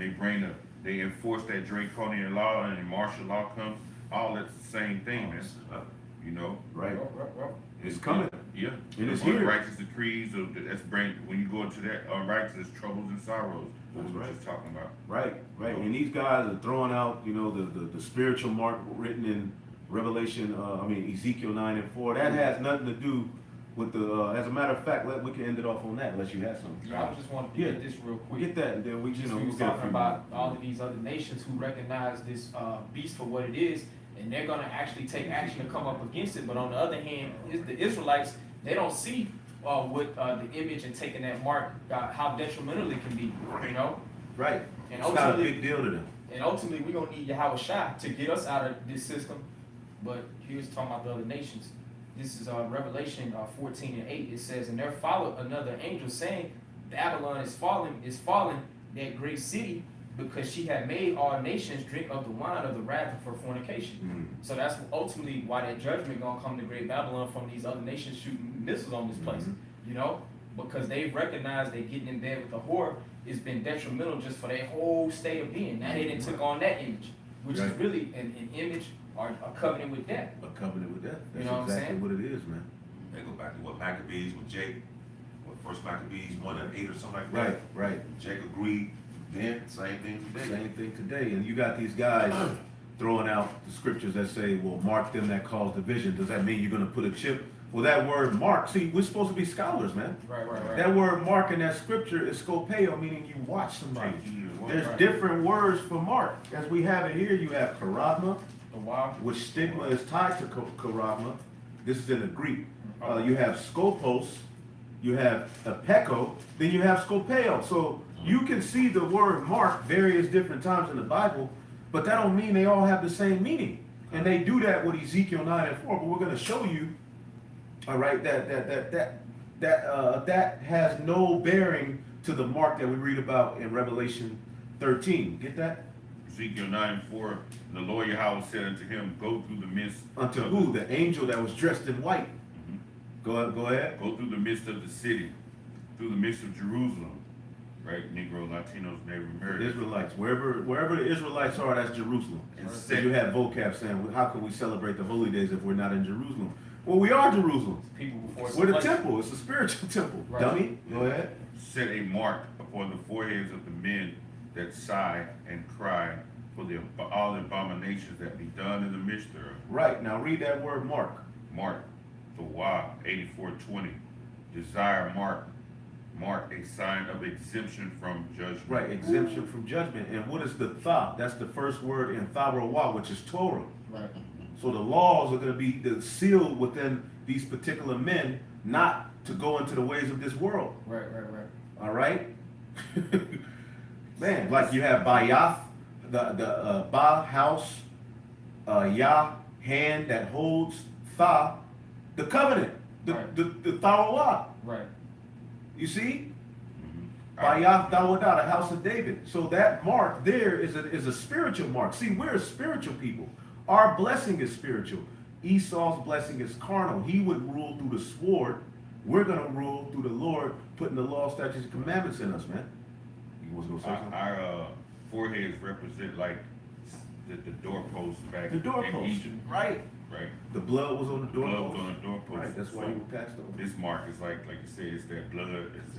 they enforce that draconian law and the martial law comes, all that's the same thing, man. You know? Right. Right. It's coming. Yeah. And it's The here. unrighteous decrees of that's bring when you go into that unrighteous troubles and sorrows. That's That's what right. we're just talking about. Right. And these guys are throwing out, you know, the spiritual mark written in Revelation, Ezekiel 9:4. That has nothing to do with the, as a matter of fact, we can end it off on that unless you have something. Yeah, I just wanted to Yeah. get this real quick. Get that, and then we, you know, We we'll was get a talking few about more. all of these other nations who recognize this beast for what it is, and they're gonna actually take action to come up against it. But on the other hand, the Israelites, they don't see what the image and taking that mark, how detrimental it can be, you know. Right. And It's not a ultimately, big deal to them. and ultimately, we're gonna need Yahweh Shai to get us out of this system. But here's talking about the other nations. This is Revelation 14:8. It says, and there followed another angel saying, Babylon is fallen, that great city, because she had made all nations drink of the wine of the wrath of her fornication. So that's ultimately why that judgment gonna come to great Babylon from these other nations shooting missiles on this place. You know, because they've recognized that getting in bed with the whore has been detrimental just for their whole state of being. Now they didn't took on that image, which is Right. really an image or a covenant with death. A covenant with that. That's You know what I'm exactly saying? what it is, man. They go back to what Maccabees with Jake, first Maccabees 1:8 or something like that. Right. Jake agreed then, same thing today. Same thing today. And you got these guys throwing out the scriptures that say, well, mark them that cause division. Does that mean you're going to put a chip? Well, that word mark, see, we're supposed to be scholars, man. Right. That word mark in that scripture is scopeo, meaning you watch somebody. There's Right. different words for mark. As we have it here, you have charagma, The wild. which stigma is tied to charagma. This is in the Greek. You have scopos, you have apeko, then you have scopeo. So you can see the word mark various different times in the Bible, but that don't mean they all have the same meaning. And they do that with Ezekiel 9:4, but we're going to show you All right, that has no bearing to the mark that we read about in Revelation 13. Get that? Ezekiel 9:4, the Lord Yahweh said unto him, go through the midst. Unto who? The angel that was dressed in white. Go ahead. Go through the midst of the city, through the midst of Jerusalem. Right? Negro, Latinos, Native The Americans. Israelites, wherever the Israelites are, that's Jerusalem. And So you have vocab saying, well, how can we celebrate the holy days if we're not in Jerusalem? Well, we are Jerusalem. People before it's We're the place. temple. It's a spiritual temple. Right. Dummy. Go ahead. Set a mark upon the foreheads of the men that sigh and cry for all abominations that be done in the midst thereof. Right. Now read that word mark. Mark, the Wa, 84:20. Desire mark a sign of exemption from judgment. Right. Exemption from judgment. And what is the tha? That's the first word in Tharawah, which is Torah. Right. So the laws are going to be sealed within these particular men, not to go into the ways of this world. Right. All right, man. Like you have Bayath, the Ba house, Yah hand that holds Tha, the covenant, the Right. the Tharawah. Right. You see, Mhm. Bayath Dawadah, the house of David. So that mark there is a spiritual mark. See, we're a spiritual people. Our blessing is spiritual. Esau's blessing is carnal. He would rule through the sword. We're gonna rule through the Lord, putting the law, statutes, and commandments in us, man. You was gonna say something? Our foreheads represent like the doorposts back The in doorpost, Egypt. right? Right. The blood was on the Blood was doorpost. on the doorpost. Right, that's why So you were passed over. this mark is like you said, it's that blood. It's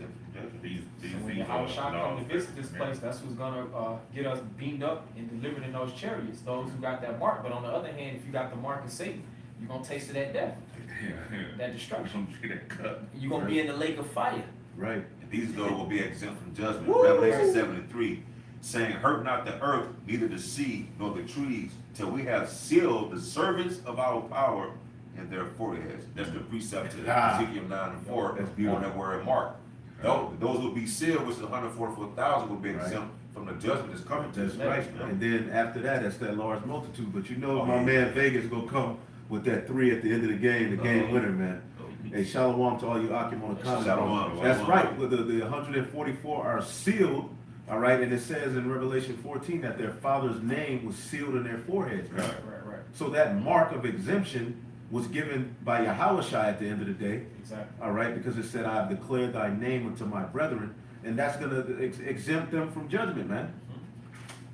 these And when these Yahweh Shah come laws to that visit this command. place, that's what's gonna get us beamed up and delivered in those chariots, those who got that mark. But on the other hand, if you got the mark of Satan, you're gonna taste of that death, Yeah. that destruction. Get that cut. You're gonna be in the lake of fire. Right. And these though will be exempt from judgment. Woo! Revelation 7:3, saying, hurt not the earth, neither the sea, nor the trees, till we have sealed the servants of our power in their foreheads. That's the precept to Ah. Ezekiel 9:4 That's beautiful. on that word mark. Those will be sealed, which is 144,000 will be Right. exempt from the judgment that's coming to That's this right. place. And then after that, that's that large multitude. But you know, Oh, my yeah. man Vegas gonna come with that 3 at the end of the game winner, man. Hey, shalom to all you Akim on the comment. Shalom, That's shalom. right. Well, the 144 are sealed. All right, and it says in Revelation 14 that their father's name was sealed in their foreheads. man. Right. Right. So that mark of exemption was given by Yahweh Shai at the end of the day. Exactly. All right, because it said, "I have declared thy name unto my brethren," and that's gonna exempt them from judgment, man.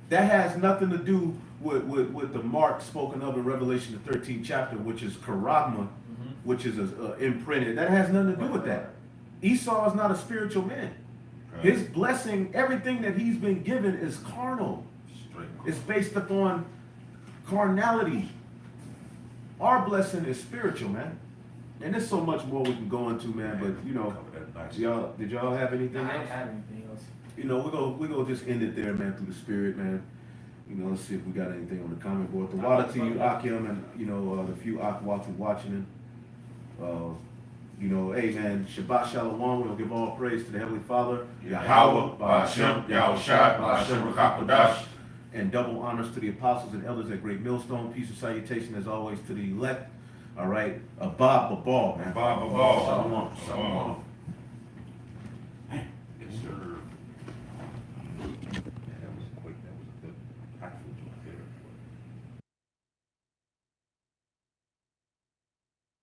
That has nothing to do with the mark spoken of in Revelation the 13th chapter, which is karagma, which is imprinted. That has nothing to do with that. Esau is not a spiritual man. Right. His blessing, everything that he's been given, is carnal. Straight. It's based upon carnality. Our blessing is spiritual, man. And there's so much more we can go into, man. But you know, Cover that nice. did y'all have anything I else? ain't had anything else. You know, we're gonna just end it there, man, through the spirit, man. You know, let's see if we got anything on the comment board. The water to you, Akim, and you know, the few Akwats who watching it. You know, hey man, Shabbat Shalom. We'll give all praise to the Heavenly Father, Yahweh, Ba'ashem, Yahushua, Ba'ashem, Rakakodash. and double honors to the apostles and elders at Great Millstone. Peace and salutation as always to the elect. All right, Abba Babal, man. Abba Babal. Shalom. Shalom.